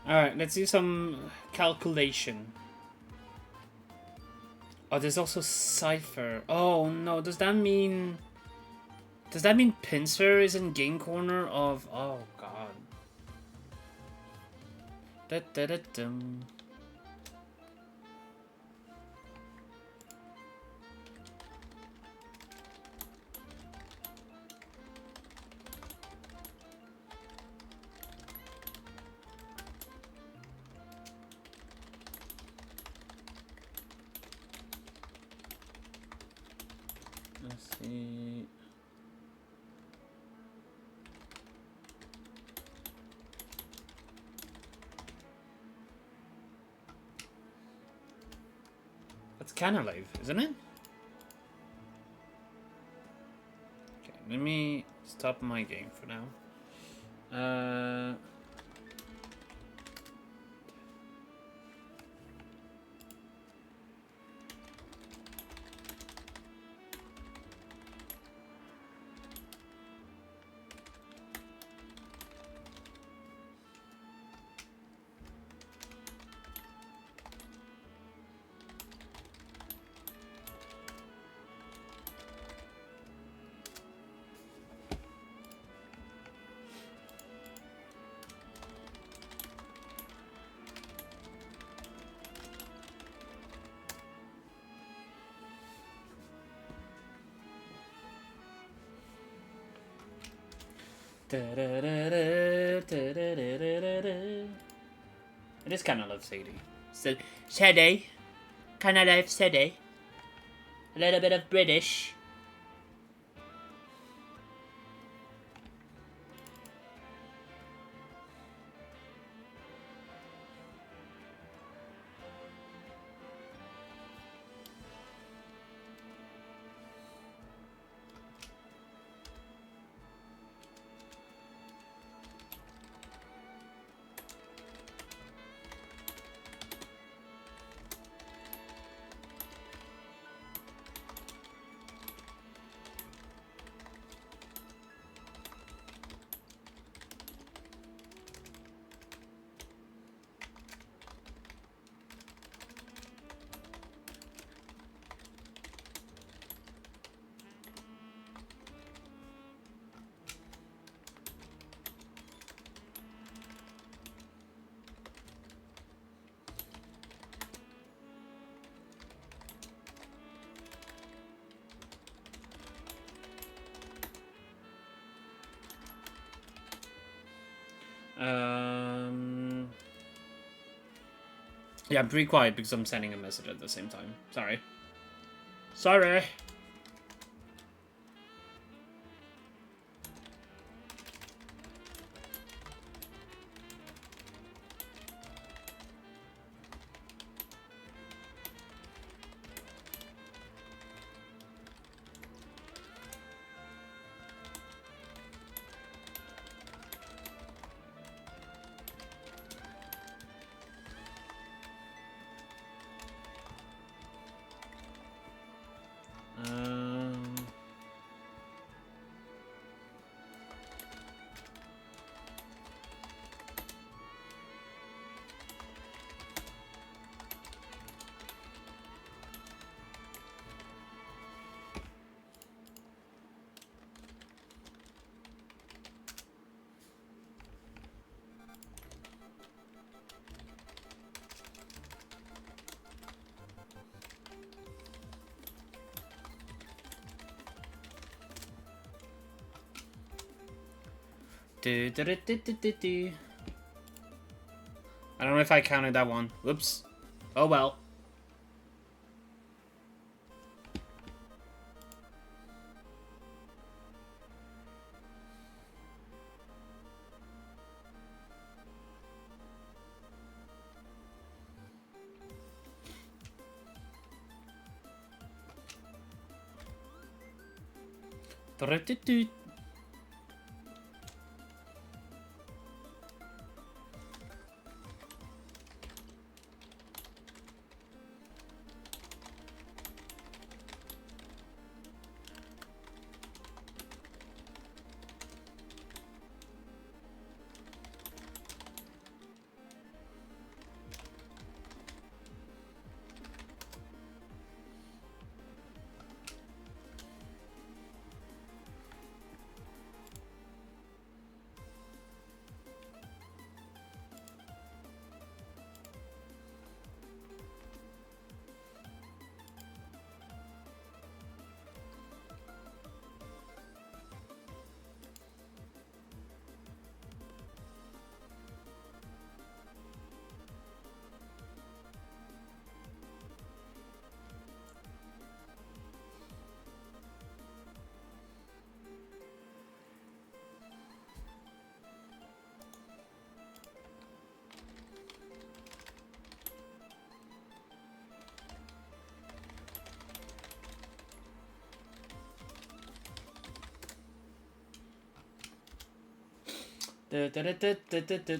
Alright, let's do some calculation. Oh, there's also Cypher. Oh no, does that mean... Does that mean Pinsir is in game corner of... Oh god. Da-da-da-dum. Let's see... That's kind of live, isn't it? Okay, let me stop my game for now. It is kind of love Sadie. So, Sadie. Kind of love Sadie. A little bit of British. Yeah, I'm pretty quiet because I'm sending a message at the same time. Sorry. Sorry. Do, do, do, do, do, do, do. I don't know if I counted that one. Whoops. Oh well. Do, do, do. Du.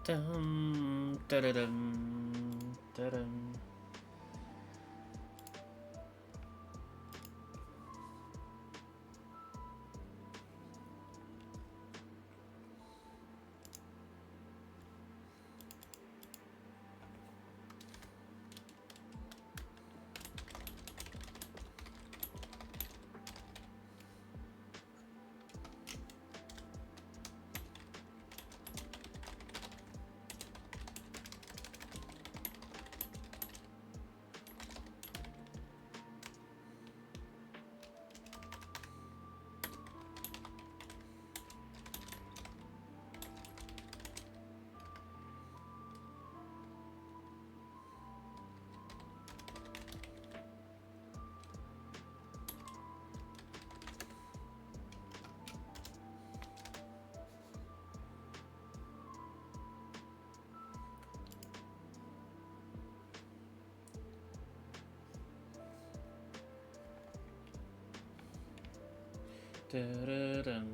Dum, da-da-dum, da-dum. Da-da-dum.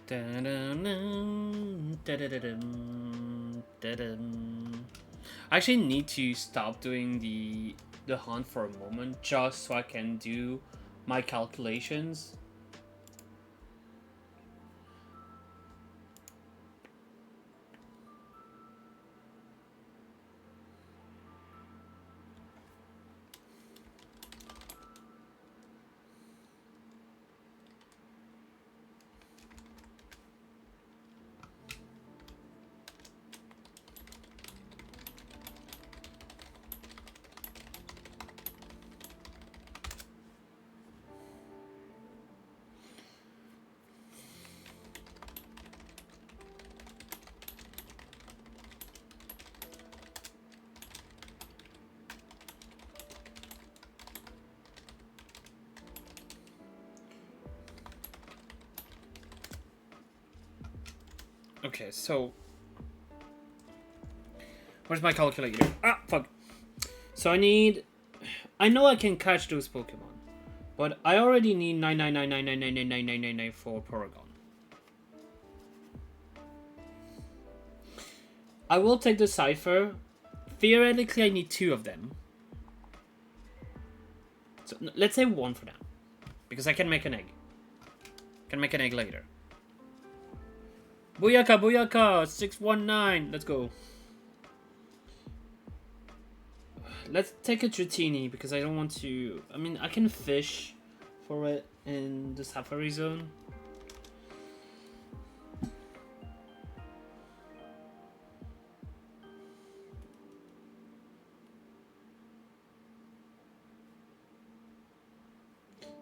Da-da-dum, da-da-dum, da-dum. I actually need to stop doing the hunt for a moment just so I can do my calculations. Okay, so where's my calculator? Ah, fuck. So I know I can catch those Pokemon, but I already need 99999999999 for Porygon. I will take the Cypher. Theoretically, I need 2 of them. So let's say 1 for now, Because I can make an egg. Can make an egg later. Booyaka, booyaka! 619! Let's go. Let's take a Dratini because I don't want to... I mean, I can fish for it in the Safari Zone.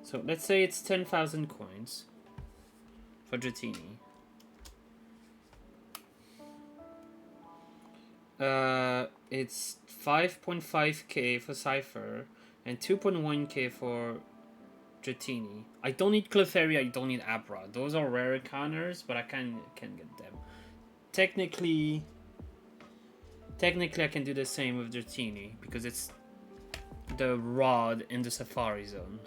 So let's say it's 10,000 coins for Dratini. It's 5.5k for Cypher and 2.1k for Dratini. I don't need Clefairy, I don't need Abra. Those are rare encounters, but I can get them. Technically I can do the same with Dratini because it's the rod in the Safari Zone.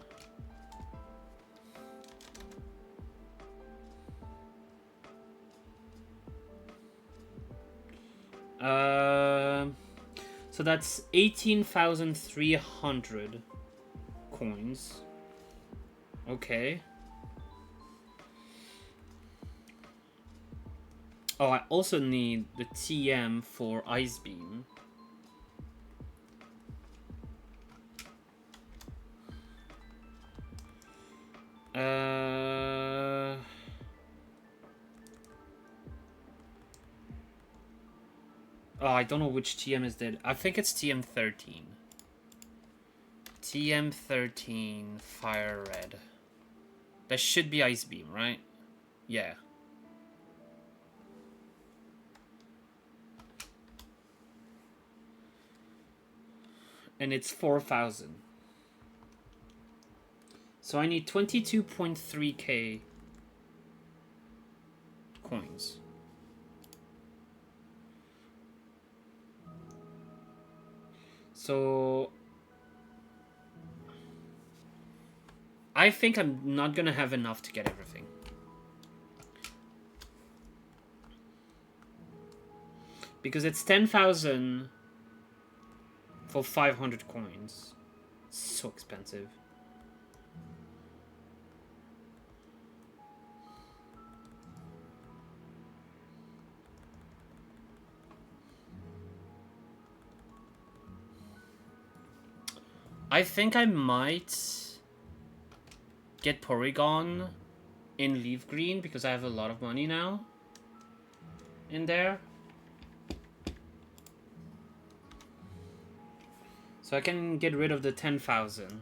So that's 18,300 coins. Okay. Oh, I also need the TM for Ice Beam. Oh, I don't know which TM is dead. I think it's TM13. TM13 Fire Red. That should be Ice Beam, right? Yeah. And it's 4,000. So I need 22.3k coins. So I think I'm not gonna have enough to get everything. Because it's 10,000 for 500 coins. It's so expensive. I think I might get Porygon in Leaf Green because I have a lot of money now in there. So I can get rid of the 10,000.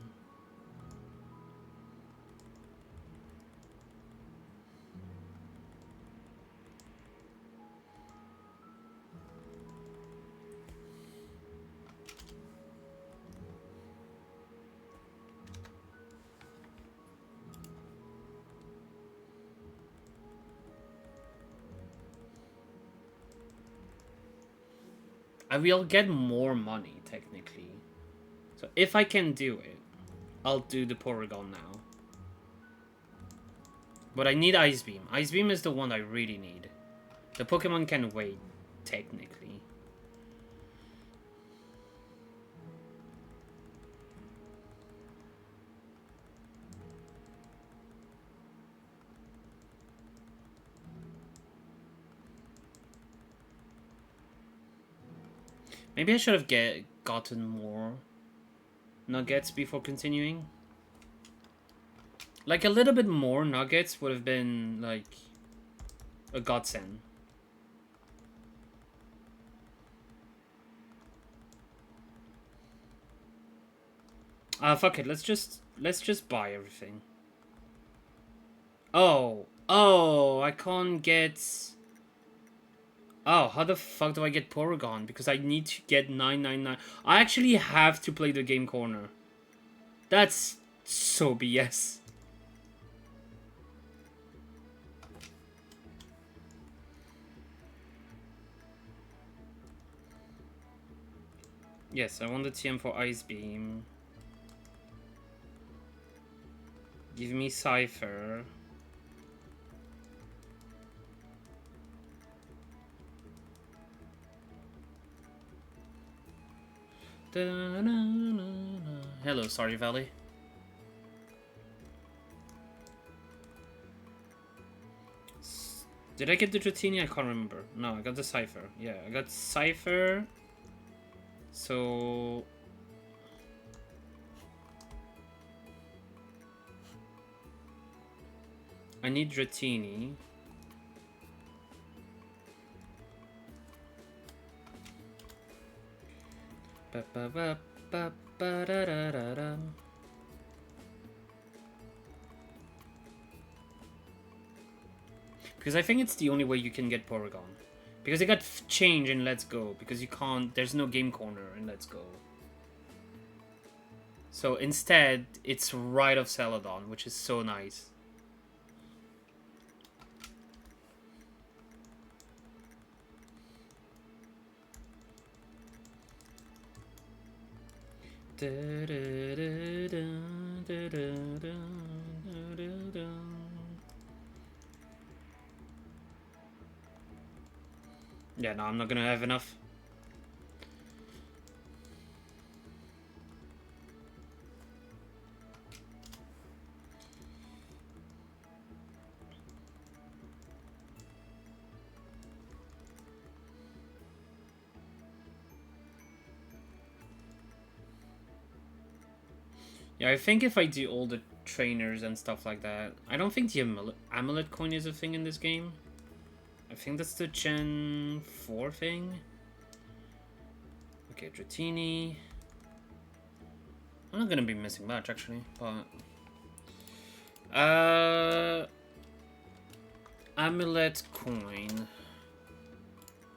I will get more money, technically. So if I can do it, I'll do the Porygon now. But I need Ice Beam. Ice Beam is the one I really need. The Pokemon can wait, technically. Maybe I should have gotten more nuggets before continuing. Like, a little bit more nuggets would have been, like, a godsend. Fuck it, let's just buy everything. Oh, I can't get... Oh, how the fuck do I get Porygon? Because I need to get 999. I actually have to play the game corner. That's so BS. Yes, I want the TM for Ice Beam. Give me Cypher. Hello, Stardew Valley. Did I get the Dratini? I can't remember. No, I got the Cypher. Yeah, I got Cypher. So... I need Dratini. Ba ba ba ba ba da da da da. Because I think it's the only way you can get Porygon. Because it got changed in Let's Go. Because you can't... There's no game corner in Let's Go. So instead, it's right of Celadon, which is so nice. Yeah, no, I'm not gonna have enough. Yeah, I think if I do all the trainers and stuff like that, I don't think the amulet coin is a thing in this game. I think that's the Gen 4 thing. Okay, Dratini. I'm not gonna be missing much actually, but amulet coin.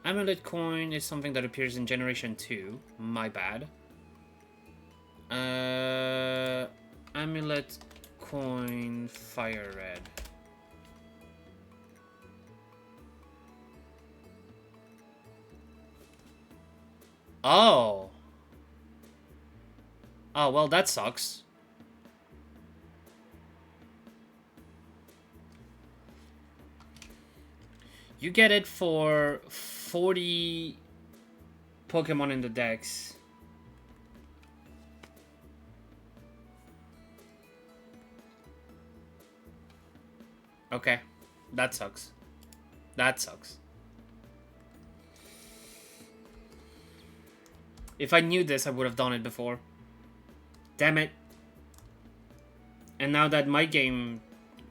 Amulet coin is something that appears in Generation 2. My bad. Amulet coin fire red. Oh. Oh, well, that sucks. You get it for 40 Pokemon in the Dex. Okay. That sucks. That sucks. If I knew this, I would have done it before. Damn it. And now that my game,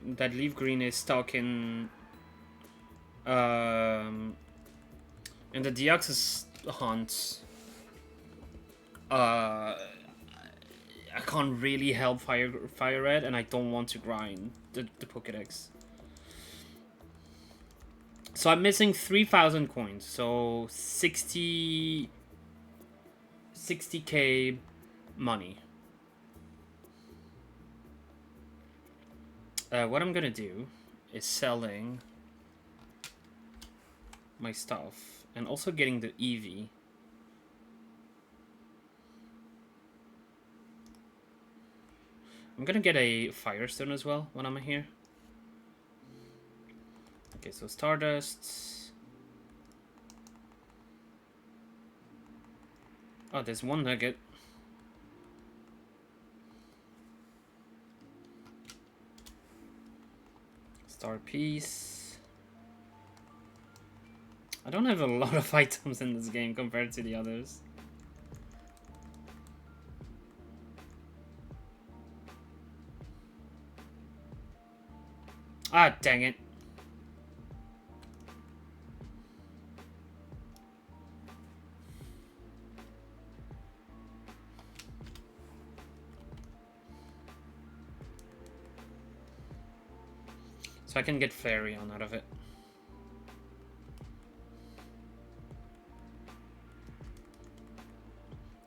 that Leaf Green is stuck in the Deoxys hunts, I can't really help Fire Red, and I don't want to grind the Pokédex. So I'm missing 3,000 coins, so 60k money. What I'm gonna do is selling my stuff and also getting the Eevee. I'm gonna get a Firestone as well when I'm here. Okay, so Stardust. Oh, there's one nugget. Star Piece. I don't have a lot of items in this game compared to the others. Ah, dang it. So I can get Flareon out of it.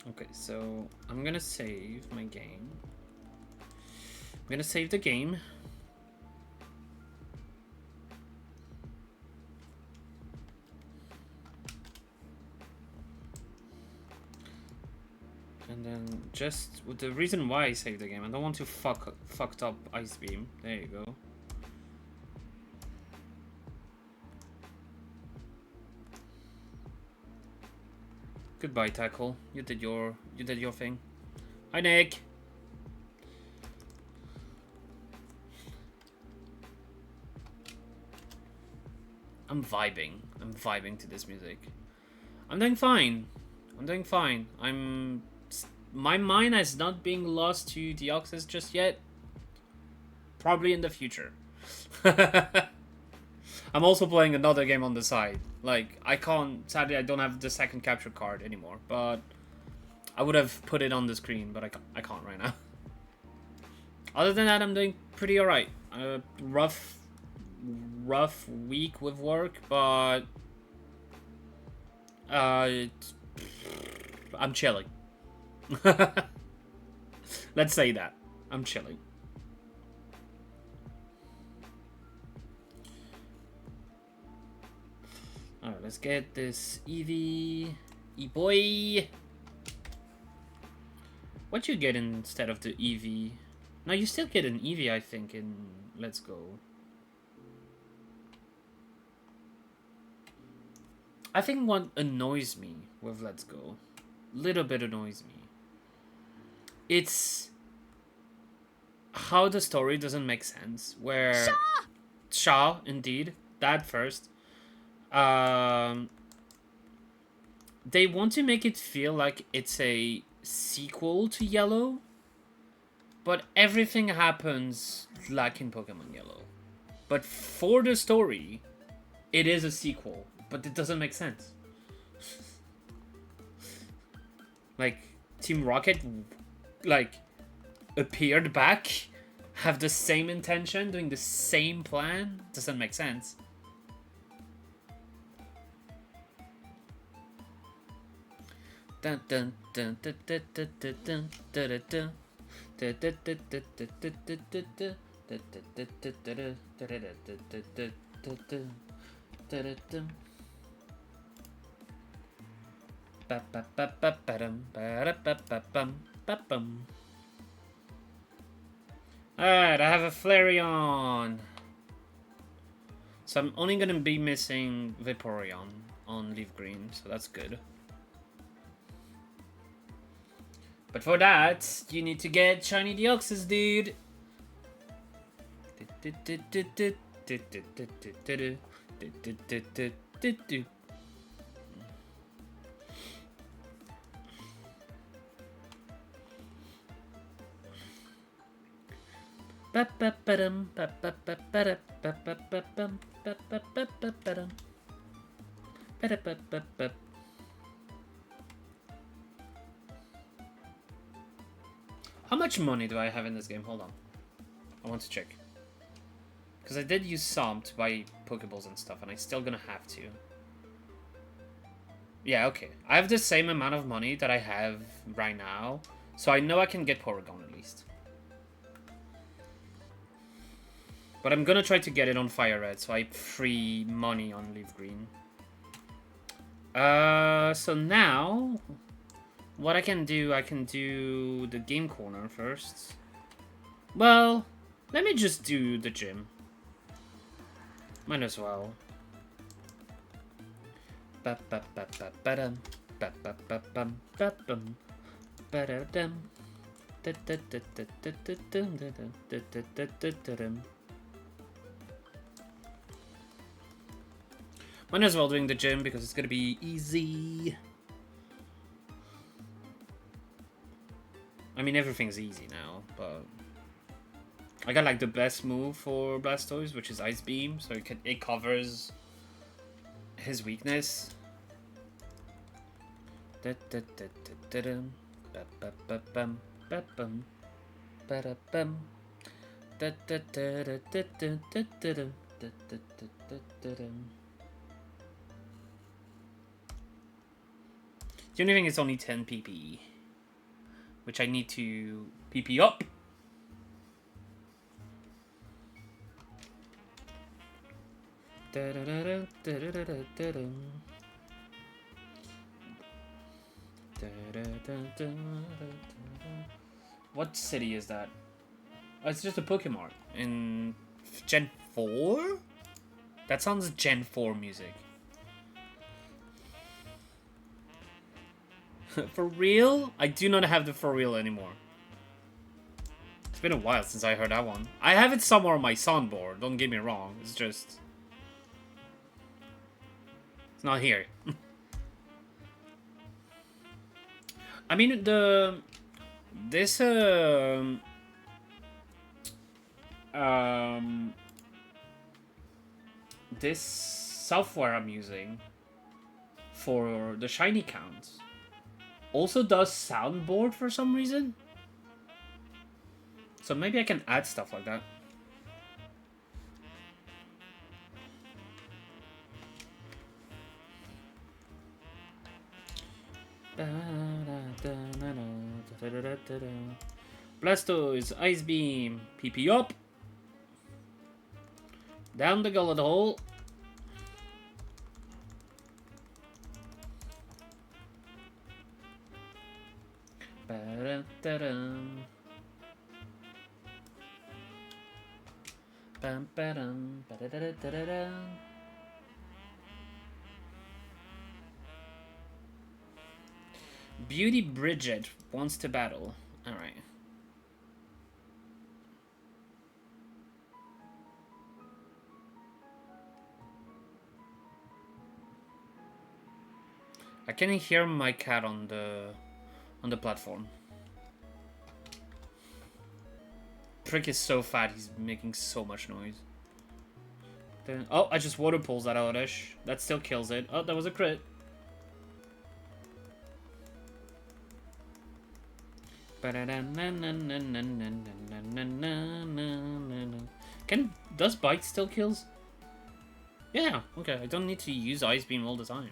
Okay, so I'm gonna save my game. I'm gonna save the game. And then just with the reason why I saved the game, I don't want to fucked up Ice Beam. There you go. Goodbye, Tackle. You did your thing. Hi, Nick. I'm vibing. I'm vibing to this music. I'm doing fine. I'm doing fine. My mind has not been lost to Deoxys just yet. Probably in the future. I'm also playing another game on the side. Like, I can't... Sadly, I don't have the second capture card anymore. But I would have put it on the screen, but I can't right now. Other than that, I'm doing pretty alright. Rough week with work, but... I'm chilling. Let's say that. I'm chilling. Alright, let's get this Eevee. E-boy. What you get instead of the Eevee? No, you still get an Eevee, I think, in Let's Go. I think what annoys me with Let's Go, little bit annoys me, it's how the story doesn't make sense. Where Shaw, indeed, that first. They want to make it feel like it's a sequel to Yellow, but everything happens like in Pokemon Yellow. But for the story, it is a sequel, but it doesn't make sense. Like, Team Rocket, like, appeared back, have the same intention, doing the same plan. Doesn't make sense. Dun dun dun dun dun dun dun dun dun Alright, I have a Flareon. So I'm only gonna be missing Vaporeon on Leaf Green, so that's good. But for that, you need to get shiny Deoxys, dude. How much money do I have in this game? Hold on. I want to check. Because I did use some to buy Pokeballs and stuff, and I'm still gonna have to. Yeah, okay. I have the same amount of money that I have right now, so I know I can get Porygon at least. But I'm gonna try to get it on Fire Red, so I have free money on Leaf Green. So now... What I can do the game corner first. Well, let me just do the gym. Might as well. Might as well doing the gym because it's gonna be easy. I mean, everything's easy now, but I got like the best move for Blastoise, which is Ice Beam, so it covers his weakness. The only thing is only 10 PP. Which I need to PP up. What city is that? Oh, it's just a Pokemon in Gen 4? That sounds Gen 4 music. For real? I do not have the for real anymore. It's been a while since I heard that one. I have it somewhere on my soundboard, don't get me wrong. It's just... It's not here. I mean, this this software I'm using for the shiny counts also does soundboard for some reason. So maybe I can add stuff like that. Blastoise, Ice Beam, PP up. Down the gullet hole. Beauty Bridget wants to battle. Alright. I can hear my cat on the platform. Prick is so fat, he's making so much noise. Oh, I just water pulls that out-ish. That still kills it. Oh, that was a crit. Does bite still kills? Yeah, okay, I don't need to use Ice Beam all the time.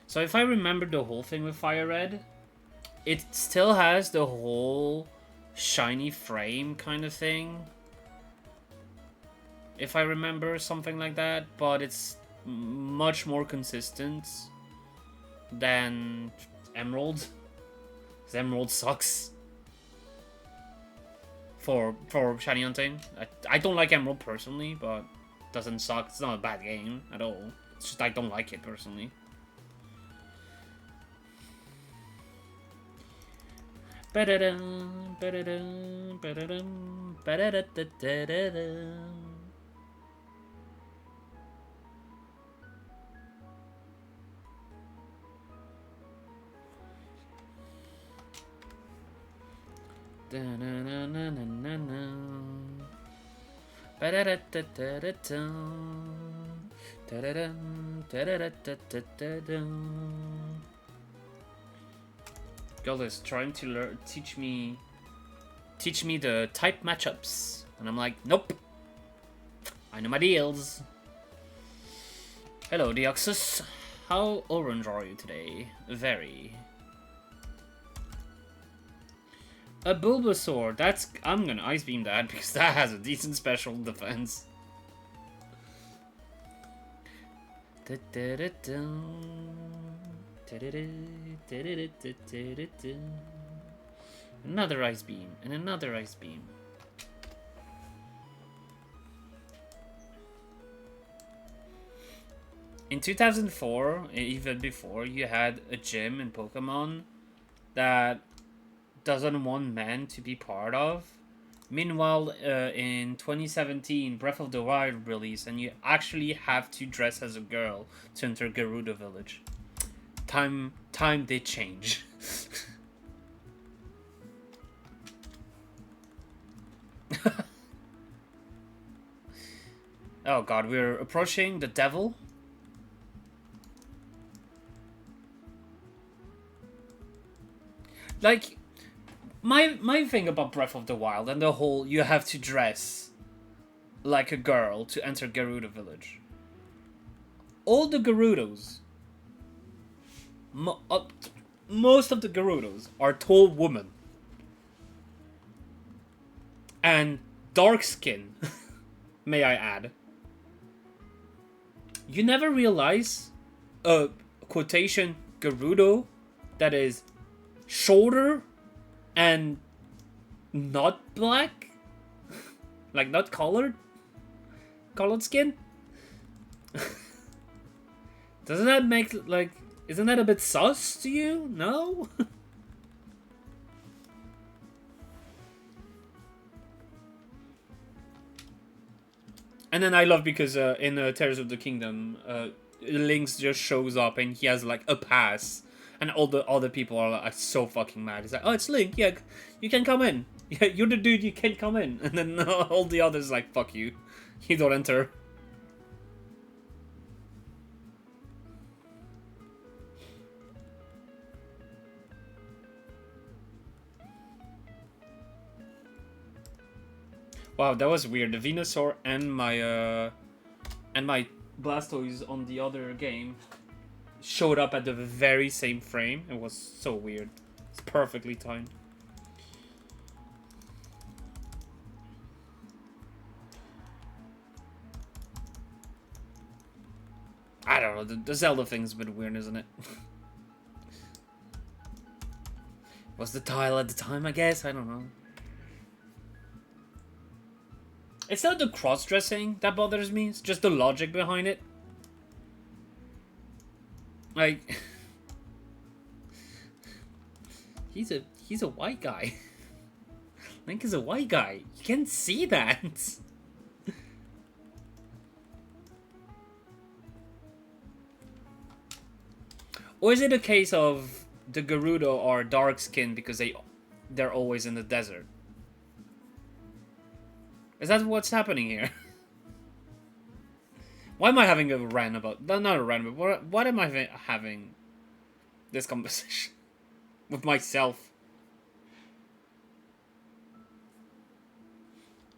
So if I remember the whole thing with Fire Red, it still has the whole shiny frame kind of thing. If I remember something like that, but it's much more consistent than Emerald. Because Emerald sucks for shiny hunting. I don't like Emerald personally, but it doesn't suck. It's not a bad game at all. It's just I don't like it personally. Ba-da-dum, ba-da-dum, ba-da-dum, ba-da-da-da-da-da-dum. Da-na-na-na-na-na. Ba-da-da-da-da-da-dum. Da-da-dum, da-da-da-da-da-dum. Girl is trying to teach me the type matchups, and I'm like, nope. I know my deals. Hello, Deoxys. How orange are you today? Very. A Bulbasaur. That's I'm gonna Ice Beam that because that has a decent special defense. Another Ice Beam, and another Ice Beam. In 2004, even before, you had a gym in Pokemon that doesn't want men to be part of. Meanwhile, in 2017, Breath of the Wild released, and you actually have to dress as a girl to enter Gerudo Village. Time did change. Oh god, we're approaching the devil. Like, my thing about Breath of the Wild and the whole you have to dress like a girl to enter Gerudo Village. All the Gerudos, most of the Gerudos are tall women. And dark skin, may I add. You never realize a quotation Gerudo that is shorter and not black? Like not colored skin? Doesn't that make, like, isn't that a bit sus to you? No? And then I love because in Tears of the Kingdom, Lynx just shows up and he has like a pass, and all the other people are like so fucking mad. He's like, "Oh, it's Link. Yeah, you can come in. Yeah, you're the dude. You can come in." And then all the others like, "Fuck you. You don't enter." Wow, that was weird. The Venusaur and my Blastoise on the other game showed up at the very same frame. It was so weird. It's perfectly timed. I don't know. The Zelda thing's a bit weird, isn't it? Was the tile at the time, I guess? I don't know. It's not the cross-dressing that bothers me. It's just the logic behind it. Like, he's a white guy. Link is a white guy. You can't see that. Or is it a case of the Gerudo are dark skinned because they're always in the desert? Is that what's happening here? Why am I having a rant about... Not a rant, but what am I having this conversation with myself?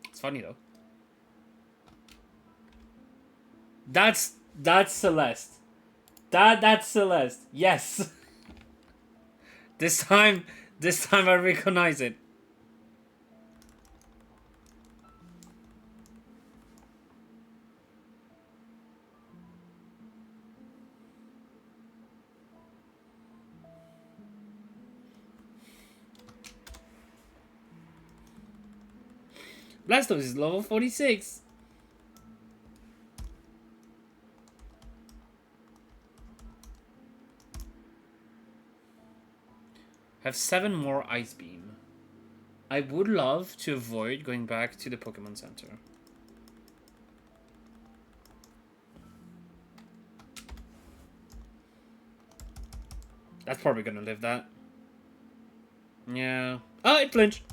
It's funny though. That's Celeste. That's Celeste. Yes. This time I recognize it. Blastoise is level 46. Have 7 more Ice Beam. I would love to avoid going back to the Pokemon Center. That's probably gonna live that. Yeah. Oh, it flinched.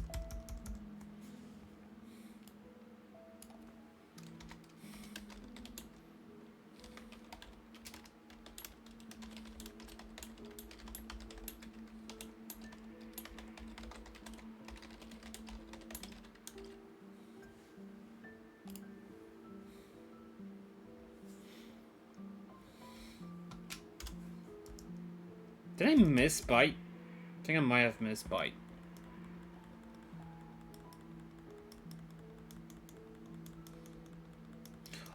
Did I miss Bite? I think I might have missed Bite.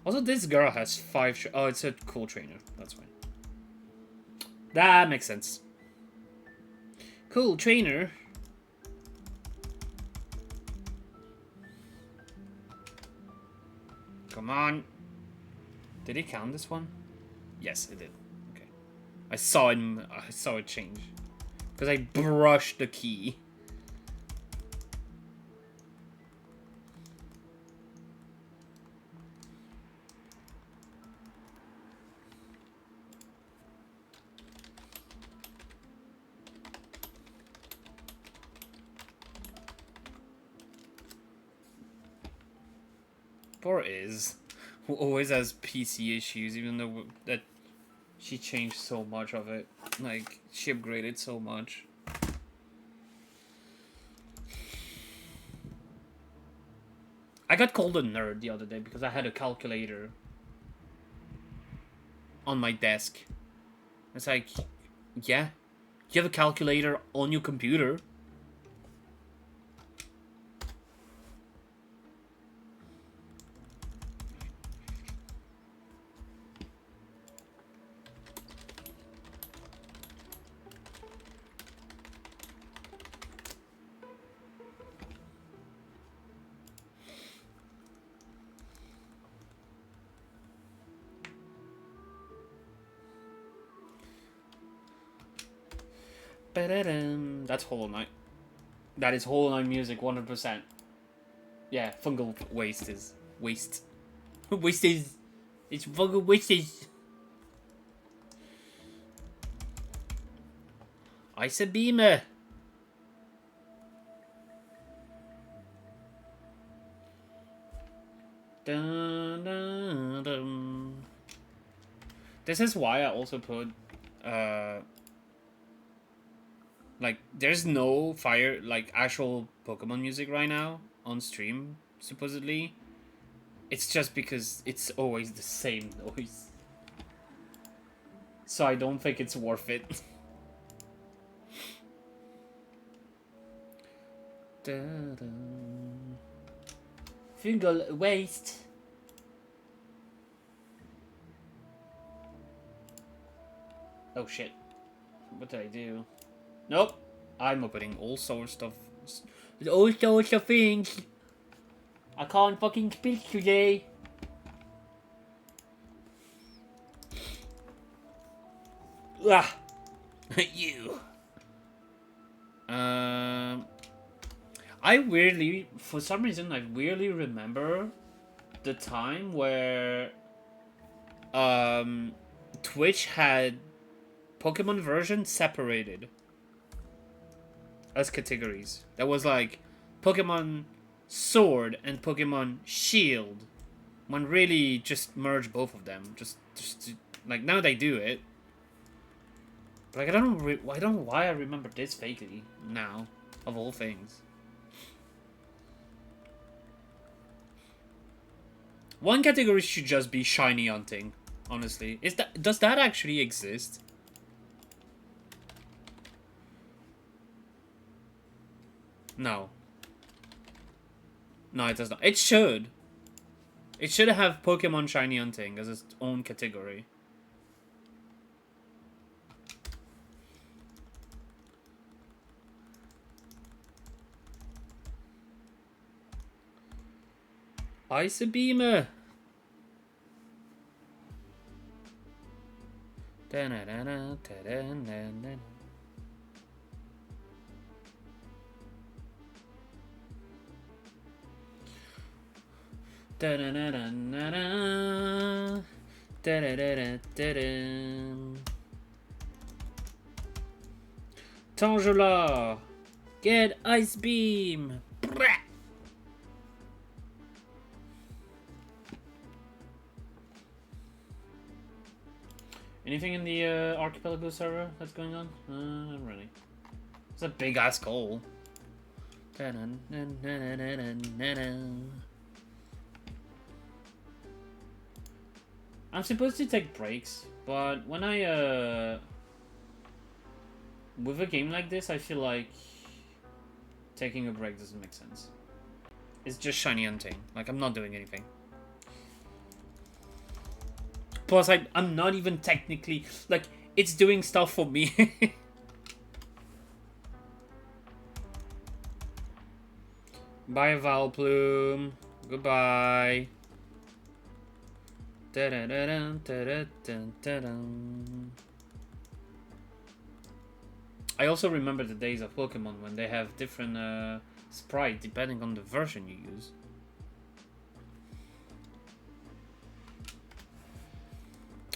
Also, this girl has 5 oh, it's a cool trainer. That's fine. That makes sense. Cool trainer. Come on. Did he count this one? Yes, it did. Okay. I saw it change. Because I brushed the key. Poor Iz, who always has PC issues, even though that she changed so much of it. Like, she upgraded so much. I got called a nerd the other day because I had a calculator on my desk. It's like, yeah, you have a calculator on your computer. That's Hollow Knight. That is Hollow Knight music, 100%. Yeah, fungal waste is waste. Wishes. It's fucking wishes. Ice Beamer. Dun, dun, dun. This is why I also put like there's no fire like actual Pokemon music right now on stream supposedly. It's just because it's always the same noise. So I don't think it's worth it. Fungal waste. Oh shit. What did I do? Nope. I'm opening all sorts of things. I can't fucking speak today. Ah. You. I weirdly, for some reason, I weirdly remember the time where Twitch had Pokemon version separated as categories. That was like Pokemon Sword and Pokemon Shield. When really just merge both of them. Just like now they do it. But like I don't know why I remember this vaguely now, of all things. One category should just be shiny hunting. Honestly, does that actually exist? No. No, it does not. It should. It should have Pokemon shiny hunting as its own category. Ice Beamer. Tangela, get Ice Beam. Anything in the Archipelago server that's going on? Not really. It's a big ass goal. I'm supposed to take breaks, but when I with a game like this, I feel like taking a break doesn't make sense. It's just shiny hunting. Like I'm not doing anything. Plus, I'm not even technically... Like, it's doing stuff for me. Bye, Valplume. Goodbye. I also remember the days of Pokemon when they have different sprites depending on the version you use.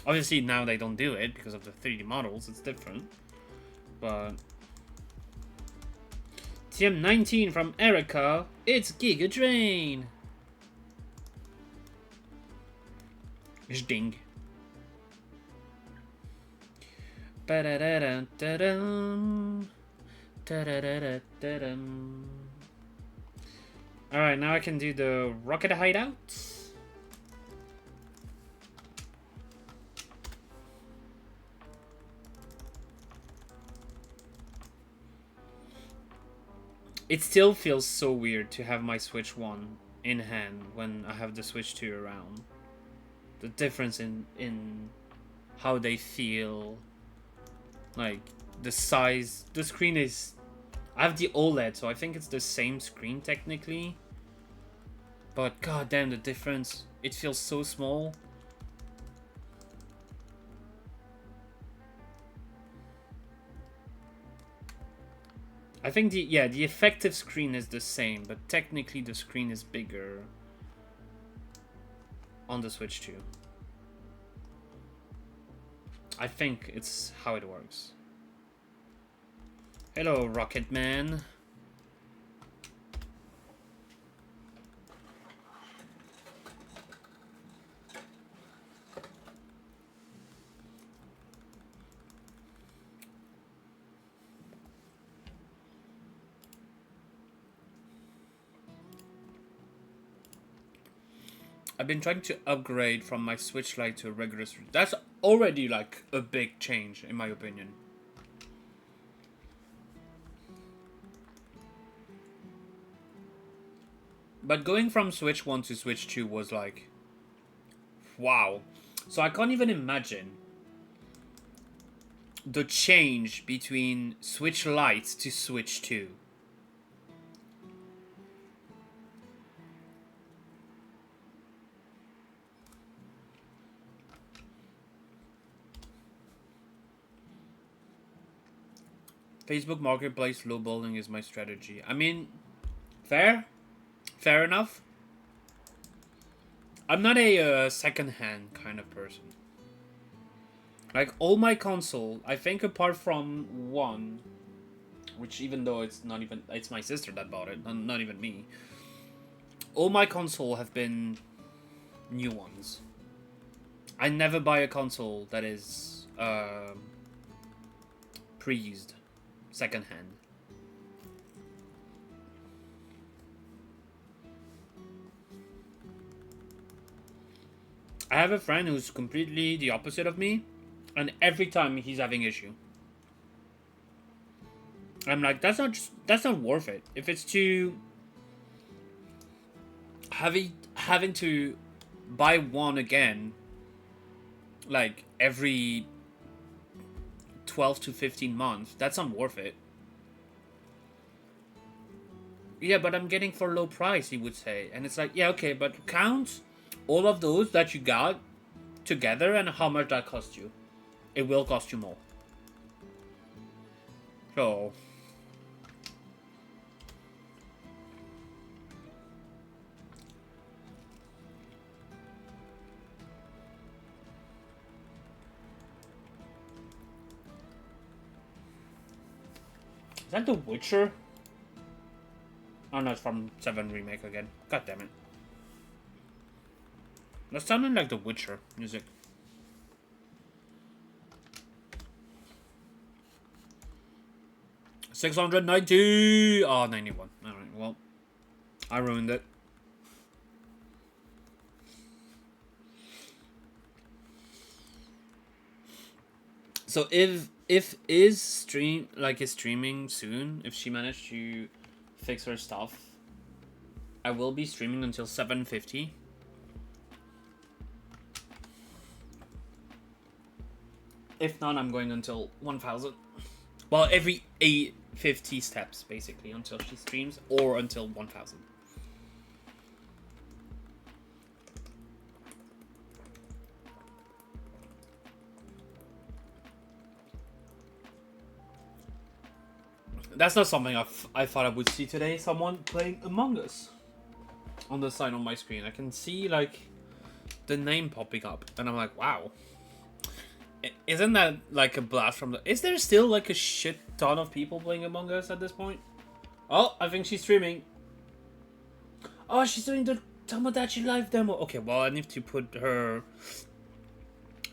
Obviously, now they don't do it because of the 3D models. It's different. But... TM19 from Erica. It's Giga Drain. Ding. Alright, now I can do the Rocket Hideout. It still feels so weird to have my Switch 1 in hand when I have the Switch 2 around. The difference in how they feel. Like, the size. The screen is... I have the OLED, so I think it's the same screen technically. But goddamn, the difference. It feels so small. I think the effective screen is the same, but technically the screen is bigger. on the Switch too. I think it's how it works. Hello, Rocket Man. I've been trying to upgrade from my Switch Lite to a regular Switch. That's already like a big change, in my opinion. But going from Switch 1 to Switch 2 was like, wow. So I can't even imagine the change between Switch Lite to Switch 2. Facebook Marketplace lowballing is my strategy. I mean, fair enough. I'm not a second-hand kind of person. Like, all my console, I think apart from one, which even though it's not even, it's my sister that bought it, not even me. All my console have been new ones. I never buy a console that is pre-used, second-hand. I have a friend who's completely the opposite of me, and every time he's having issue. I'm like, that's not worth it. If it's too having to buy one again, like every 12 to 15 months, that's not worth it. Yeah, but I'm getting for low price, he would say. And it's like, yeah, okay, but count all of those that you got together and how much that cost you. It will cost you more. So is that The Witcher? Oh no, it's from 7 Remake again. God damn it. That sounded like The Witcher music. $690! Oh, 91. Alright, well. I ruined it. So if is streaming soon, if she managed to fix her stuff, I will be streaming until 7:50. If not, I'm going until 1000. Well, every 850 steps, basically, until she streams, or until 1000. That's not something I thought I would see today. Someone playing Among Us on the side on my screen. I can see, like, the name popping up, and I'm like, wow. Isn't that like a blast from the... Is there still like a shit ton of people playing Among Us at this point? Oh, I think she's streaming. Oh, she's doing the Tomodachi live demo. Okay, well, I need to put her...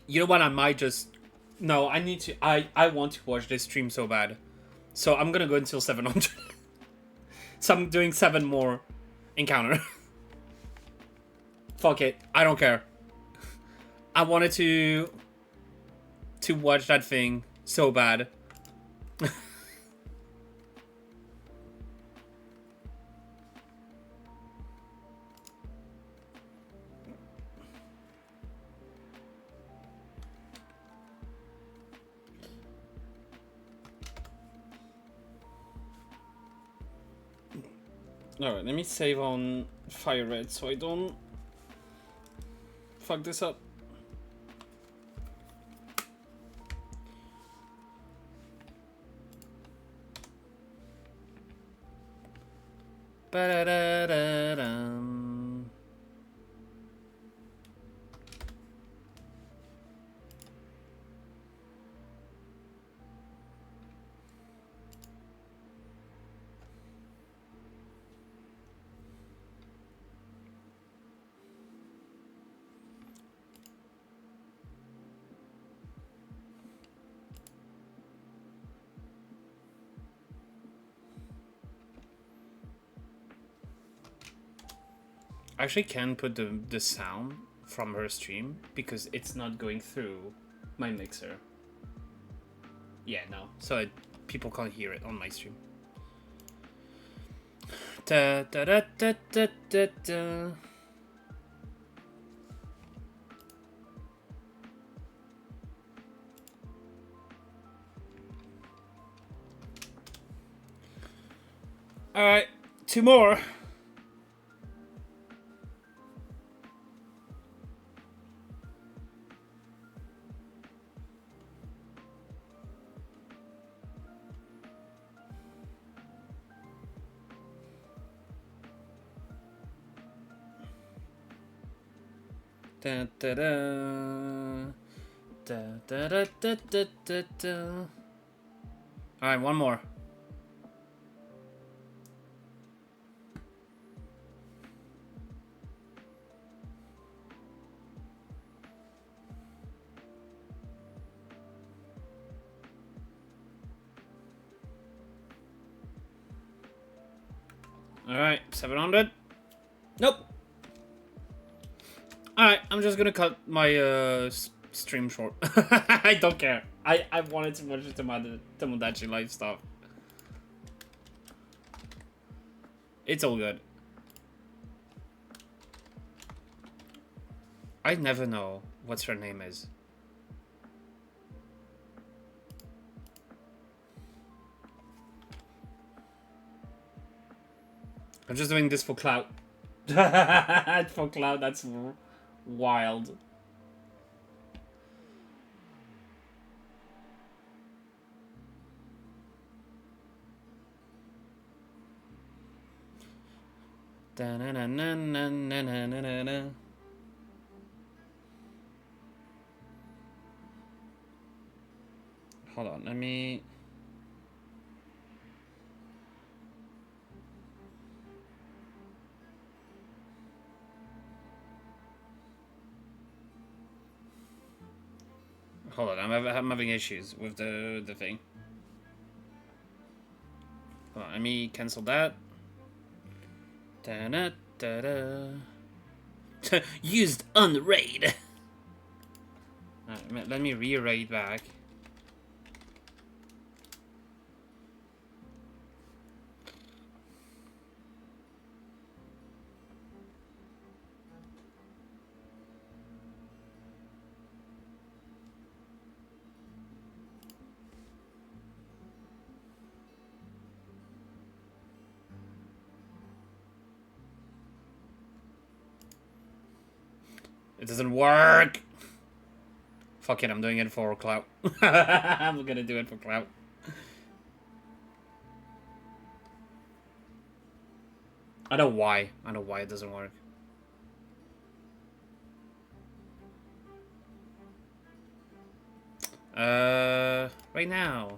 You know what, I might just... No, I need to... I want to watch this stream so bad. So I'm gonna go until 700. So I'm doing 7 more encounter. Fuck it, I don't care. I wanted to watch that thing so bad. Alright, let me save on Fire Red so I don't fuck this up. Ba-da-da-da-dum. I actually can put the sound from her stream because it's not going through my mixer. Yeah, no. So people can't hear it on my stream. Da, da, da, da, da, da, da. Alright, 2 more. Da, da, da. Da, da, da, da, da, da, da. Alright, 1 more. Alright, 700. Nope. Alright, I'm just gonna cut my stream short. I don't care. I wanted to watch the Tomodachi Life stuff. It's all good. I never know what her name is. I'm just doing this for clout. For clout, that's wild. Da-na-na-na-na-na-na-na-na. Hold on, let me... Hold on, I'm having issues with the thing. Hold on, let me cancel that. Da-da-da-da. Used unraid. Let me re-raid back. It doesn't work. Fuck it, I'm doing it for clout. I'm gonna do it for clout. I know why. I know why it doesn't work. Right now.